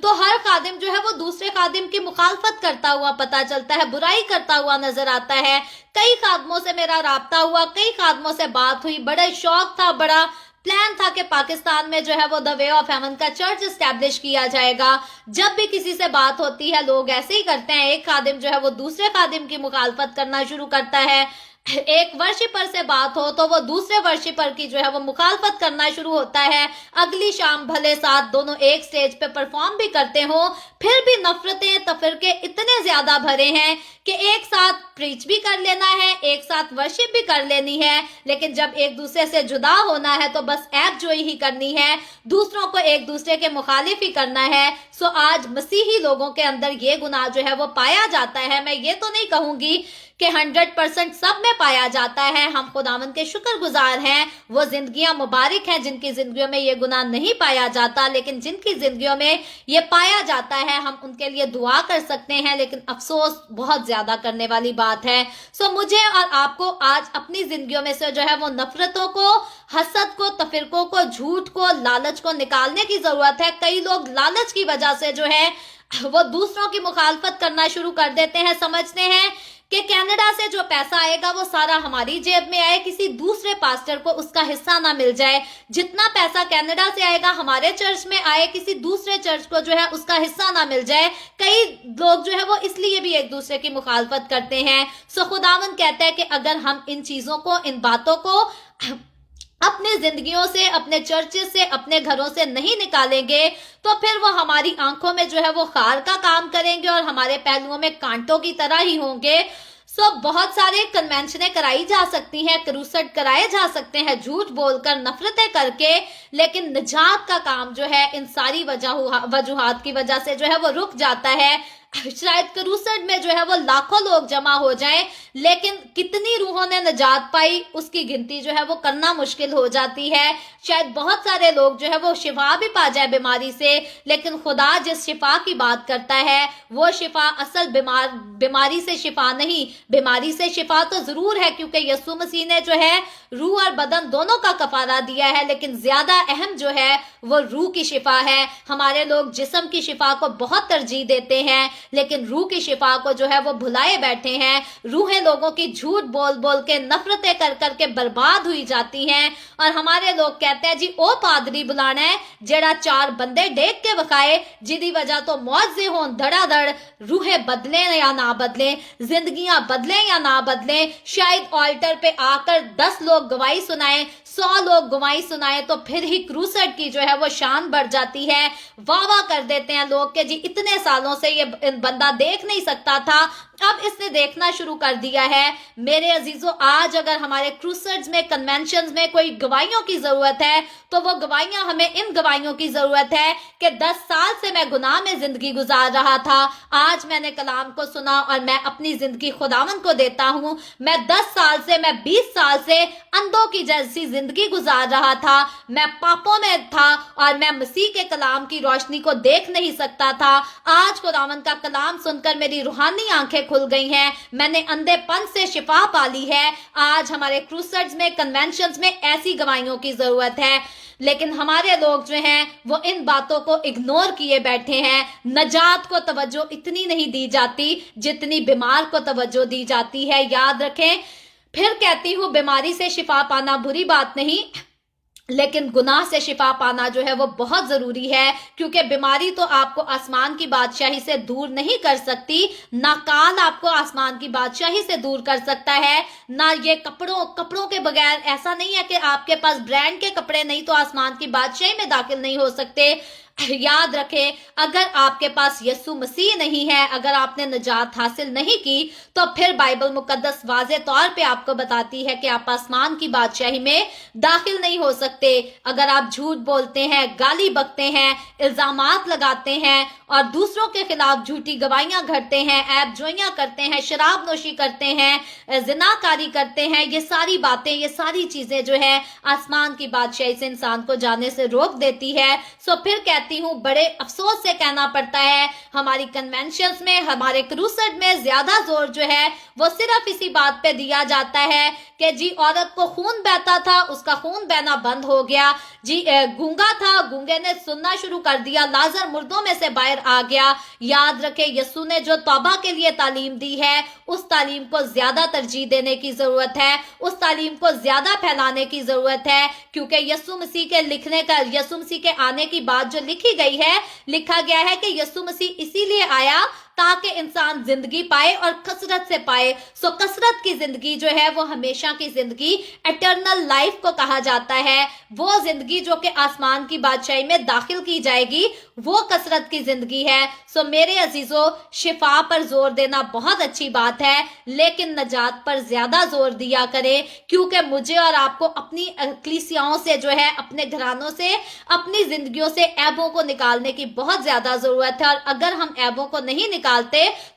[SPEAKER 1] تو ہر خادم جو ہے وہ دوسرے خادم کی مخالفت کرتا ہوا پتا چلتا ہے, برائی کرتا ہوا نظر آتا ہے. کئی خادموں سے میرا رابطہ ہوا, کئی خادموں سے بات ہوئی, بڑا شوق تھا, بڑا پلان تھا کہ پاکستان میں جو ہے وہ دا وے آف ہیون کا چرچ اسٹیبلش کیا جائے گا. جب بھی کسی سے بات ہوتی ہے لوگ ایسے ہی کرتے ہیں, ایک خادم جو ہے وہ دوسرے خادم کی مخالفت کرنا شروع کرتا ہے. ایک ورشپر سے بات ہو تو وہ دوسرے ورشپر کی جو ہے وہ مخالفت کرنا شروع ہوتا ہے. اگلی شام بھلے ساتھ دونوں ایک سٹیج پہ پرفارم بھی کرتے ہوں, پھر بھی نفرتیں, تفرقے اتنے زیادہ بھرے ہیں کہ ایک ساتھ پریچ بھی کر لینا ہے, ایک ساتھ ورشپ بھی کر لینی ہے, لیکن جب ایک دوسرے سے جدا ہونا ہے تو بس ایپ جوئی ہی کرنی ہے, دوسروں کو ایک دوسرے کے مخالف ہی کرنا ہے. سو آج مسیحی لوگوں کے اندر یہ گناہ جو ہے وہ پایا جاتا ہے. میں یہ تو نہیں کہوں گی کہ 100% سب میں پایا جاتا ہے, ہم خداوند کے شکر گزار ہیں, وہ زندگیاں مبارک ہیں جن کی زندگیوں میں یہ گناہ نہیں پایا جاتا, لیکن جن کی زندگیوں میں یہ پایا جاتا ہے ہم ان کے لیے دعا کر سکتے ہیں, لیکن افسوس بہت زیادہ کرنے والی بات ہے. سو مجھے اور آپ کو آج اپنی زندگیوں میں سے جو ہے وہ نفرتوں کو, حسد کو, تفرقوں کو, جھوٹ کو, لالچ کو نکالنے کی ضرورت ہے. کئی لوگ لالچ کی وجہ سے جو ہے وہ دوسروں کی مخالفت کرنا شروع کر دیتے ہیں, سمجھتے ہیں کہ کینیڈا سے جو پیسہ آئے گا وہ سارا ہماری جیب میں آئے, کسی دوسرے پاسٹر کو اس کا حصہ نہ مل جائے. جتنا پیسہ کینیڈا سے آئے گا ہمارے چرچ میں آئے, کسی دوسرے چرچ کو جو ہے اس کا حصہ نہ مل جائے. کئی لوگ جو ہے وہ اس لیے بھی ایک دوسرے کی مخالفت کرتے ہیں. سو خداوند کہتا ہے کہ اگر ہم ان چیزوں کو, ان باتوں کو اپنی زندگیوں سے, اپنے چرچز سے, اپنے گھروں سے نہیں نکالیں گے تو پھر وہ ہماری آنکھوں میں جو ہے وہ خار کا کام کریں گے اور ہمارے پہلوؤں میں کانٹوں کی طرح ہی ہوں گے. سو بہت سارے کنونشنیں کرائی جا سکتی ہیں, کروسٹ کرائے جا سکتے ہیں جھوٹ بول کر, نفرتیں کر کے, لیکن نجات کا کام جو ہے ان ساری وجوہات کی وجہ سے جو ہے وہ رک جاتا ہے. شاید کروسٹ میں جو ہے وہ لاکھوں لوگ جمع ہو جائیں, لیکن کتنی روحوں نے نجات پائی اس کی گنتی جو ہے وہ کرنا مشکل ہو جاتی ہے. شاید بہت سارے لوگ جو ہے وہ شفا بھی پا جائے بیماری سے, لیکن خدا جس شفا کی بات کرتا ہے وہ شفا اصل بیماری سے شفا نہیں, بیماری سے شفا تو ضرور ہے کیونکہ یسوع مسیح نے جو ہے روح اور بدن دونوں کا کفارہ دیا ہے, لیکن زیادہ اہم جو ہے وہ روح کی شفا ہے. ہمارے لوگ جسم کی شفا کو بہت ترجیح دیتے ہیں, لیکن روح کی شفا کو جو ہے وہ بھلائے بیٹھے ہیں. روحیں لوگوں کی جھوٹ بول بول کے, نفرتیں کر کر کے برباد ہوئی جاتی ہیں, اور ہمارے لوگ کہتے ہیں جی او پادری بلانا ہے جڑا 4 بندے ڈیک کے بکھائے, جدی وجہ تو معجزے ہون دھڑا دھڑ. روحیں بدلیں یا نہ بدلیں, زندگیاں بدلیں یا نہ بدلیں, شاید آلٹر پہ آ کر 10 لوگ گواہی سنائیں, 100 لوگ گواہی سنائیں تو پھر ہی کروسٹ کی جو ہے وہ شان بڑھ جاتی ہے. واہ واہ کر دیتے ہیں لوگ کہ جی اتنے سالوں سے یہ بندہ دیکھ نہیں سکتا تھا, اب اس نے دیکھنا شروع کر دیا ہے. میرے عزیزو, آج اگر ہمارے کروسٹس میں, کنونشنز میں کوئی گواہیوں کی ضرورت ہے تو وہ گواہیاں, ہمیں ان گواہیوں کی ضرورت ہے کہ 10 سال سے میں گناہ میں زندگی گزار رہا تھا, آج میں نے کلام کو سنا اور میں اپنی زندگی خداوند کو دیتا ہوں. میں 10 سال سے, میں 20 سال سے اندھوں کی جیسی زندگی گزار رہا تھا, میں پاپوں میں تھا اور میں مسیح کے کلام کی روشنی کو دیکھ نہیں سکتا تھا. آج خداوند کا کلام سن کر میری روحانی آنکھیں کھل گئی ہیں, میں نے اندھے پن سے شفا پالی ہے. آج ہمارے کروسٹس میں, کنونشنز میں ایسی گواہیوں کی ضرورت ہے, لیکن ہمارے لوگ جو ہیں وہ ان باتوں کو اگنور کیے بیٹھے ہیں. نجات کو توجہ اتنی نہیں دی جاتی جتنی بیمار کو توجہ دی جاتی ہے. یاد رکھیں, پھر کہتی ہوں بیماری سے شفا پانا بری بات نہیں, لیکن گناہ سے شفا پانا جو ہے وہ بہت ضروری ہے, کیونکہ بیماری تو آپ کو آسمان کی بادشاہی سے دور نہیں کر سکتی, نہ کال آپ کو آسمان کی بادشاہی سے دور کر سکتا ہے, نہ یہ کپڑوں کے بغیر. ایسا نہیں ہے کہ آپ کے پاس برانڈ کے کپڑے نہیں تو آسمان کی بادشاہی میں داخل نہیں ہو سکتے. याद रखें, अगर आपके पास यीशु मसीह नहीं है, अगर आपने निजात हासिल नहीं की, तो फिर बाइबल मुकद्दस वाज़े तौर पे आपको बताती है कि आप आसमान की बादशाही में दाखिल नहीं हो सकते। अगर आप झूठ बोलते हैं, गाली बकते हैं, इल्जामात लगाते हैं और दूसरों के खिलाफ झूठी गवाहियां घड़ते हैं, ऐब जोइयां करते हैं, शराब नोशी करते हैं, जिनाकारी करते हैं, ये सारी बातें, ये सारी चीजें जो है आसमान की बादशाही से इंसान को जाने से रोक देती है। सो फिर कहती हूँ, बड़े अफसोस से कहना पड़ता है, हमारी कन्वेंशंस में, हमारे क्रूसेड में ज्यादा जोर जो है वो सिर्फ इसी बात पे दिया जाता है कि जी औरत को खून बहता था, उसका खून बहना बंद हो गया, जी गूंगा था, गूंगे ने सुनना शुरू कर दिया, लाजर मुर्दों में से बाहर आ गया। याद रखें, यीशु ने जो तौबा के लिए तालीम दी है, उस तालीम को ज्यादा तरजीह देने की जरूरत है, उस तालीम को ज्यादा फैलाने की जरूरत है, क्योंकि यीशु मसीह के लिखने का, यीशु मसीह के आने की बात जो लिखी गई है, लिखा गया है कि यीशु मसीह इसीलिए आया ताकि इंसान जिंदगी पाए और कसरत से पाए। सो कसरत की जिंदगी जो है वो हमेशा की जिंदगी, एटर्नल लाइफ को कहा जाता है। वो जिंदगी जो कि आसमान की बादशाही में दाखिल की जाएगी, वो कसरत की जिंदगी है। सो मेरे अजीजों, शिफा पर जोर देना बहुत अच्छी बात है, लेकिन नजात पर ज्यादा जोर दिया करें, क्योंकि मुझे और आपको अपनी कलीसियाओं से जो है, अपने घरानों से, अपनी जिंदगियों से ऐबों को निकालने की बहुत ज्यादा जरूरत है। और अगर हम ऐबों को नहीं निकालते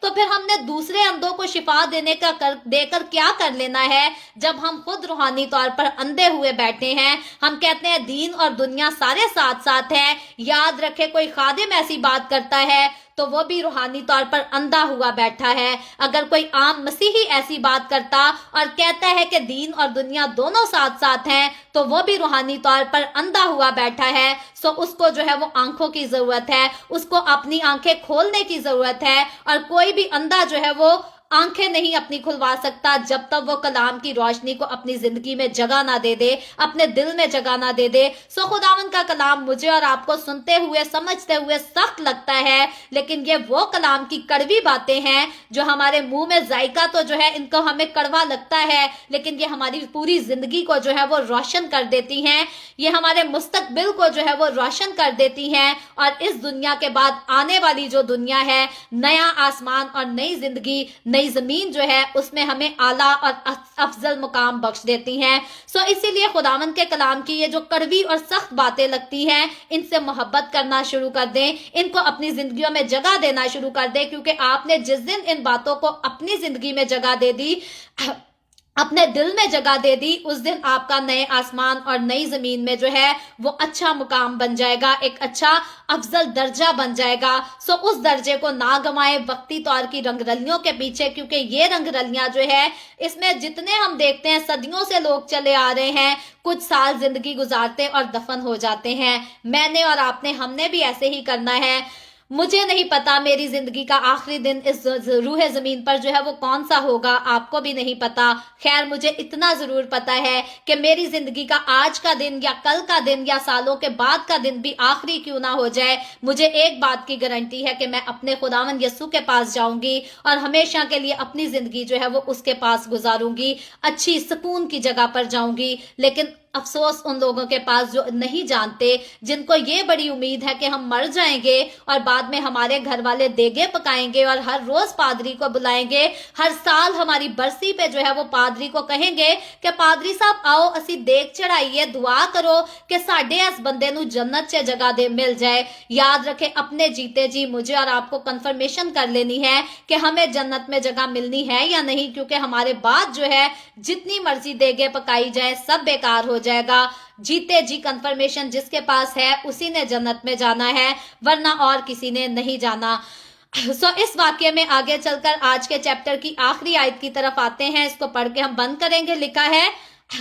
[SPEAKER 1] तो फिर हमने दूसरे अंधों को शिफा देकर क्या कर लेना है, जब हम खुद रूहानी तौर पर अंधे हुए बैठे हैं। हम कहते हैं दीन और दुनिया सारे साथ साथ हैं। याद रखे, कोई खादिम ऐसी बात करता है तो वो भी रूहानी तौर पर अंधा हुआ बैठा है। अगर कोई आम मसीही ऐसी बात करता और कहता है कि दीन और दुनिया दोनों साथ साथ हैं, तो वो भी रूहानी तौर पर अंधा हुआ बैठा है। सो उसको जो है वो आंखों की जरूरत है, उसको अपनी आंखें खोलने की जरूरत है। और कोई भी अंधा जो है वो आंखें नहीं अपनी खुलवा सकता जब तक वो कलाम की रोशनी को अपनी जिंदगी में जगह ना दे दे, अपने दिल में जगह ना दे दे। सो खुदावंद का कलाम मुझे और आपको सुनते हुए, समझते हुए सख्त लगता है, लेकिन ये वो कलाम की कड़वी बातें हैं जो हमारे मुंह में जायका तो जो है, इनको हमें कड़वा लगता है, लेकिन ये हमारी पूरी जिंदगी को जो है वो रोशन कर देती हैं। ये हमारे मुस्तकबिल को जो है वो रोशन कर देती हैं। और इस दुनिया के बाद आने वाली जो दुनिया है, नया आसमान और नई जिंदगी, नई जमीन जो है, उसमें हमें आला और अफजल मुकाम बख्श देती हैं। सो इसीलिए खुदावंद के कलाम की ये जो कड़वी और सख्त बातें लगती हैं, इनसे मोहब्बत करना शुरू कर दें, इनको अपनी जिंदगियों में जगह देना शुरू कर दें, क्योंकि आपने जिस दिन इन बातों को अपनी जिंदगी में जगह दे दी, अपने दिल में जगह दे दी, उस दिन आपका नए आसमान और नई जमीन में जो है वो अच्छा मुकाम बन जाएगा, एक अच्छा अफजल दर्जा बन जाएगा। सो उस दर्जे को ना गंवाएं वक्ती तौर की रंगरलियों के पीछे, क्योंकि ये रंगरलियां जो है, इसमें जितने हम देखते हैं, सदियों से लोग चले आ रहे हैं, कुछ साल जिंदगी गुजारते और दफन हो जाते हैं। मैंने और आपने, हमने भी ऐसे ही करना है। मुझे नहीं पता मेरी जिंदगी का आखिरी दिन इस रूह जमीन पर जो है वो कौन सा होगा, आपको भी नहीं पता। खैर, मुझे इतना जरूर पता है कि मेरी जिंदगी का आज का दिन या कल का दिन या सालों के बाद का दिन भी आखिरी क्यों ना हो जाए, मुझे एक बात की गारंटी है कि मैं अपने खुदावंद यीशु के पास जाऊंगी और हमेशा के लिए अपनी जिंदगी जो है वो उसके पास गुजारूंगी, अच्छी सुकून की जगह पर जाऊंगी। लेकिन अफसोस उन लोगों के पास जो नहीं जानते, जिनको ये बड़ी उम्मीद है कि हम मर जाएंगे और बाद में हमारे घर वाले देगे पकाएंगे और हर रोज पादरी को बुलाएंगे, हर साल हमारी बरसी पे जो है वो पादरी को कहेंगे कि पादरी साहब आओ असी देग चढ़ाइए, दुआ करो कि साडे इस बंदे नू जन्नत च जगह दे मिल जाए। याद रखें, अपने जीते जी मुझे और आपको कंफर्मेशन कर लेनी है कि हमें जन्नत में जगह मिलनी है या नहीं, क्योंकि हमारे बाद जो है जितनी मर्जी देगे पकाई जाए सब बेकार हो जाएगा। जीते जी कंफर्मेशन जिसके पास है उसी ने जन्नत में जाना है, वरना और किसी ने नहीं जाना। सो इस वाक्य में आगे चलकर आज के चैप्टर की आखिरी आयत की तरफ आते हैं, इसको पढ़ के हम बंद करेंगे। लिखा है,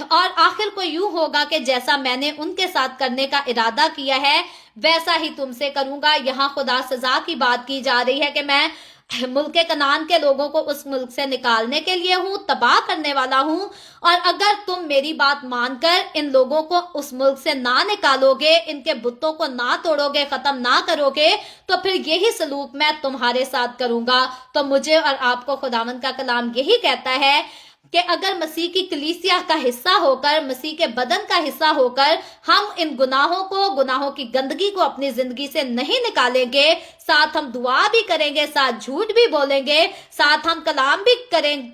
[SPEAKER 1] और आखिर को यूं होगा कि जैसा मैंने उनके साथ करने का इरादा किया है वैसा ही तुमसे करूंगा। यहाँ खुदा सजा की बात की जा रही है कि मैं मुल्क कनान के लोगों को उस मुल्क से निकालने के लिए हूँ, तबाह करने वाला हूँ। और अगर तुम मेरी बात मानकर इन लोगों को उस मुल्क से ना निकालोगे, इनके बुतों को ना तोड़ोगे, खत्म ना करोगे, तो फिर यही सलूक मैं तुम्हारे साथ करूंगा। तो मुझे और आपको खुदावंद का कलाम यही कहता है کہ اگر مسیح کی کلیسیا کا حصہ ہو کر, مسیح کے بدن کا حصہ ہو کر ہم ان گناہوں کی گندگی کو اپنی زندگی سے نہیں نکالیں گے, ساتھ ہم دعا بھی کریں گے, ساتھ جھوٹ بھی بولیں گے, ساتھ ہم کلام بھی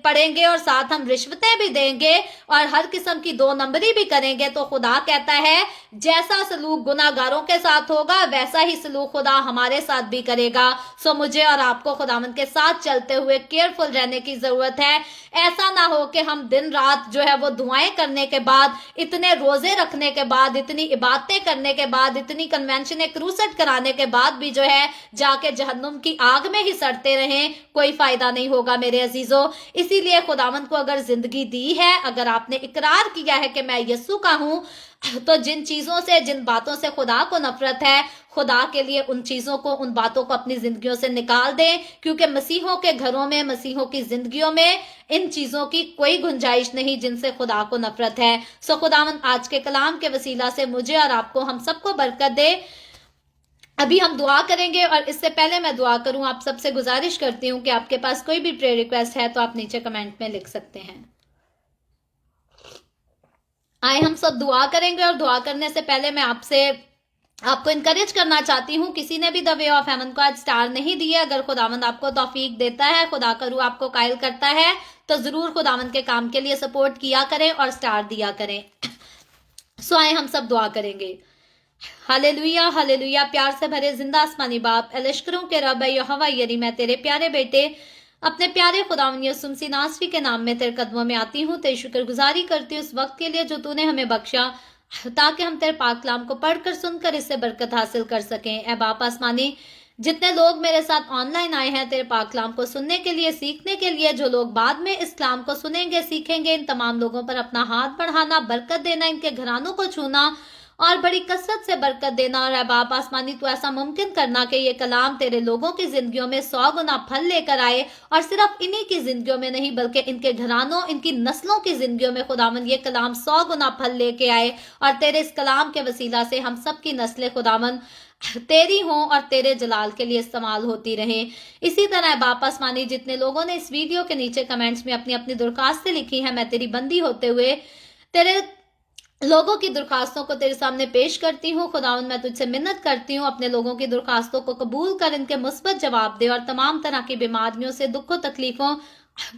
[SPEAKER 1] پڑھیں گے, اور ساتھ ہم رشوتیں بھی دیں گے, اور ہر قسم کی 2 نمبری بھی کریں گے, تو خدا کہتا ہے جیسا سلوک گناہ گاروں کے ساتھ ہوگا ویسا ہی سلوک خدا ہمارے ساتھ بھی کرے گا. سو مجھے اور آپ کو خداوند کے ساتھ چلتے ہوئے کیئرفل رہنے کی ضرورت ہے. ایسا نہ ہو کہ ہم دن رات جو ہے وہ دعائیں کرنے کے بعد, اتنے روزے رکھنے کے بعد, اتنی عبادتیں کرنے کے بعد, اتنی کنونشنیں کروسٹ کرانے کے بعد بھی جو ہے جا کے جہنم کی آگ میں ہی سڑتے رہیں. کوئی فائدہ نہیں ہوگا میرے عزیزو. اسی لیے خداوند کو اگر زندگی دی ہے, اگر آپ نے اقرار کیا ہے کہ میں یسوع کا ہوں, تو جن چیزوں سے, جن باتوں سے خدا کو نفرت ہے, خدا کے لیے ان چیزوں کو, ان باتوں کو اپنی زندگیوں سے نکال دیں, کیونکہ مسیحوں کے گھروں میں, مسیحوں کی زندگیوں میں ان چیزوں کی کوئی گنجائش نہیں جن سے خدا کو نفرت ہے. سو خداوند آج کے کلام کے وسیلہ سے مجھے اور آپ کو, ہم سب کو برکت دے. ابھی ہم دعا کریں گے, اور اس سے پہلے میں دعا کروں آپ سب سے گزارش کرتی ہوں کہ آپ کے پاس کوئی بھی پریئر ریکویسٹ ہے تو آپ نیچے کمنٹ میں لکھ سکتے ہیں. آئے ہم سب دعا کریں گے, اور دعا کرنے سے پہلے میں آپ کو انکریج کرنا چاہتی ہوں, کسی نے بھی دی وے آف ہیون کو آج سٹار نہیں دیے. اگر خداوند آپ کو توفیق دیتا ہے, خدا کا روح آپ کو قائل کرتا ہے, تو ضرور خداوند کے کام کے لیے سپورٹ کیا کریں اور سٹار دیا کریں. سو آئے ہم سب دعا کریں گے. Hallelujah hallelujah. پیار سے بھرے زندہ آسمانی باپ, لشکروں کے رب یہوہ یری, میں تیرے پیارے بیٹے اپنے پیارے خداوند یسوع مسیح ناصری کے نام میں تیرے قدموں میں آتی ہوں. تیری شکر گزاری کرتی ہوں اس وقت کے لیے جو تو نے ہمیں بخشا, تاکہ ہم تیرے پاک کلام کو پڑھ کر, سن کر اس سے برکت حاصل کر سکیں. اے باپ آسمانی, جتنے لوگ میرے ساتھ آن لائن آئے ہیں تیرے پاک کلام کو سننے کے لیے, سیکھنے کے لیے, جو لوگ بعد میں اس کلام کو سنیں گے, سیکھیں گے, ان تمام لوگوں پر اپنا ہاتھ بڑھانا, برکت دینا, ان کے گھرانوں کو چھونا اور بڑی کثرت سے برکت دینا. اور اے باپ آسمانی, تو ایسا ممکن کرنا کہ یہ کلام تیرے لوگوں کی زندگیوں میں 100 گنا پھل لے کر آئے, اور صرف انہی کی زندگیوں میں نہیں بلکہ ان کے گھرانوں, ان کی نسلوں کی زندگیوں میں خداوند یہ کلام 100 گنا پھل لے کے آئے, اور تیرے اس کلام کے وسیلہ سے ہم سب کی نسلیں خداوند تیری ہوں اور تیرے جلال کے لیے استعمال ہوتی رہیں. اسی طرح باپ آسمانی, جتنے لوگوں نے اس ویڈیو کے نیچے کمنٹس میں اپنی اپنی درخواستیں لکھی ہیں, میں تیری بندی ہوتے ہوئے تیرے لوگوں کی درخواستوں کو تیرے سامنے پیش کرتی ہوں. خداوند میں تجھ سے منت کرتی ہوں, اپنے لوگوں کی درخواستوں کو قبول کر, ان کے مثبت جواب دے, اور تمام طرح کی بیماریوں سے, دکھوں, تکلیفوں,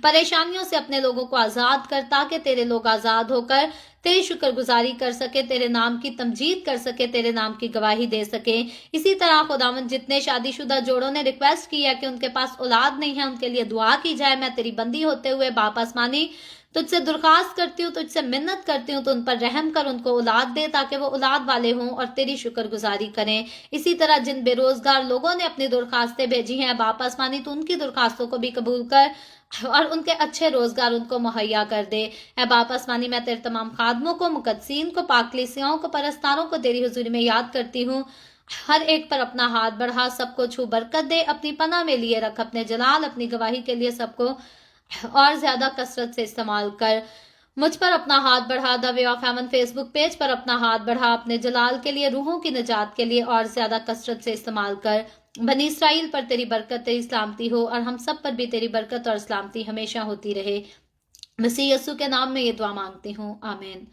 [SPEAKER 1] پریشانیوں سے اپنے لوگوں کو آزاد کر, تاکہ تیرے لوگ آزاد ہو کر تیری شکر گزاری کر سکے, تیرے نام کی تمجید کر سکے, تیرے نام کی گواہی دے سکے. اسی طرح خداوند, جتنے شادی شدہ جوڑوں نے ریکویسٹ کی ہے کہ ان کے پاس اولاد نہیں ہے, ان کے لیے دعا کی جائے, میں تیری بندی ہوتے ہوئے باپ آسمانی تجھ سے درخواست کرتی ہوں, تجھ سے منت کرتی ہوں, تو ان پر رحم کر, ان کو اولاد دے, تاکہ وہ اولاد والے ہوں اور تیری شکر گزاری کریں. اسی طرح جن بے روزگار لوگوں نے اپنی درخواستیں بھیجی ہیں باپ آسمانی, تو ان کی درخواستوں کو بھی قبول کر, اور ان کے اچھے روزگار ان کو مہیا کر دے. اے باپ آسمانی, میں تیرے تمام خادموں کو, مقدسین کو, پاک کلیسیاؤں کو, پرستاروں کو تیری حضوری میں یاد کرتی ہوں. ہر ایک پر اپنا ہاتھ بڑھا, سب کو چھو برکت دے, اپنی پناہ میں لیے رکھ, اپنے جلال, اپنی گواہی کے لیے سب کو اور زیادہ کثرت سے استعمال کر. مجھ پر اپنا ہاتھ بڑھا, the way of heaven Facebook page پر اپنا ہاتھ بڑھا, اپنے جلال کے لیے, روحوں کی نجات کے لیے اور زیادہ کثرت سے استعمال کر. بنی اسرائیل پر تیری برکت, تیری سلامتی ہو, اور ہم سب پر بھی تیری برکت اور سلامتی ہمیشہ ہوتی رہے. مسیح یسوع کے نام میں یہ دعا مانگتی ہوں, آمین.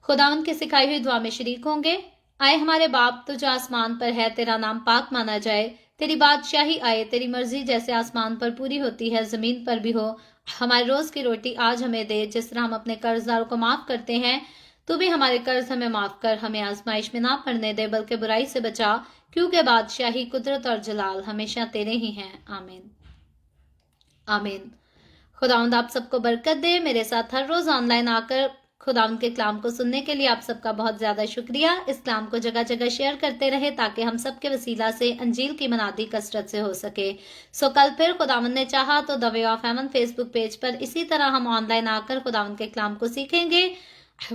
[SPEAKER 1] خداوند کی سکھائی ہوئی دعا میں شریک ہوں گے. آئے ہمارے باپ, تو جو آسمان پر ہے, تیرا نام پاک مانا جائے, تیری بادشاہی آئے, تیری مرضی جیسے آسمان پر پوری ہوتی ہے زمین پر بھی ہو. ہمارے روز کی روٹی آج ہمیں دے, جس طرح ہم اپنے قرض داروں کو معاف کرتے ہیں, تو بھی ہمارے قرض ہمیں معاف کر, ہمیں آزمائش میں نہ پڑنے دے, بلکہ برائی سے بچا, کیونکہ بادشاہی, قدرت اور جلال ہمیشہ تیرے ہی ہیں, آمین آمین. خداوند آپ سب کو برکت دے. میرے ساتھ ہر روز آن لائن آ کر خداوند کے کلام کو سننے کے لیے آپ سب کا بہت زیادہ شکریہ. اس کلام کو جگہ جگہ شیئر کرتے رہے, تاکہ ہم سب کے وسیلہ سے انجیل کی منادی کثرت سے ہو سکے. سو کل پھر خداوند نے چاہا تو the way of heaven Facebook page پر اسی طرح ہم آن لائن آ کر خداوند کے کلام کو سیکھیں گے.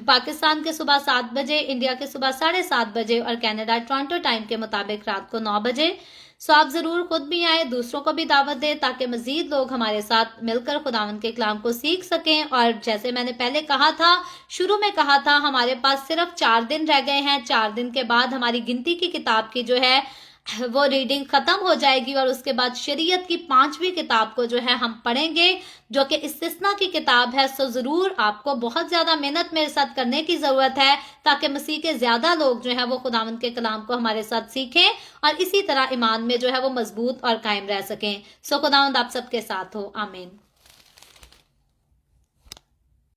[SPEAKER 1] پاکستان کے صبح 7 بجے, انڈیا کے صبح 7:30 بجے, اور کینیڈا ٹورانٹو ٹائم کے مطابق رات کو 9 بجے. سو آپ ضرور خود بھی آئیں, دوسروں کو بھی دعوت دیں, تاکہ مزید لوگ ہمارے ساتھ مل کر خداوند کے کلام کو سیکھ سکیں. اور جیسے میں نے پہلے کہا تھا, شروع میں کہا تھا, ہمارے پاس صرف 4 دن رہ گئے ہیں. 4 دن کے بعد ہماری گنتی کی کتاب کی جو ہے وہ ریڈنگ ختم ہو جائے گی اور اس کے بعد شریعت کی 5ویں کتاب کو جو ہے ہم پڑھیں گے، جو کہ استثناء کی کتاب ہے۔ سو ضرور آپ کو بہت زیادہ محنت میرے ساتھ کرنے کی ضرورت ہے تاکہ مسیح کے زیادہ لوگ جو ہے وہ خداوند کے کلام کو ہمارے ساتھ سیکھیں اور اسی طرح ایمان میں جو ہے وہ مضبوط اور قائم رہ سکیں۔ سو خداوند آپ سب کے ساتھ ہو، آمین۔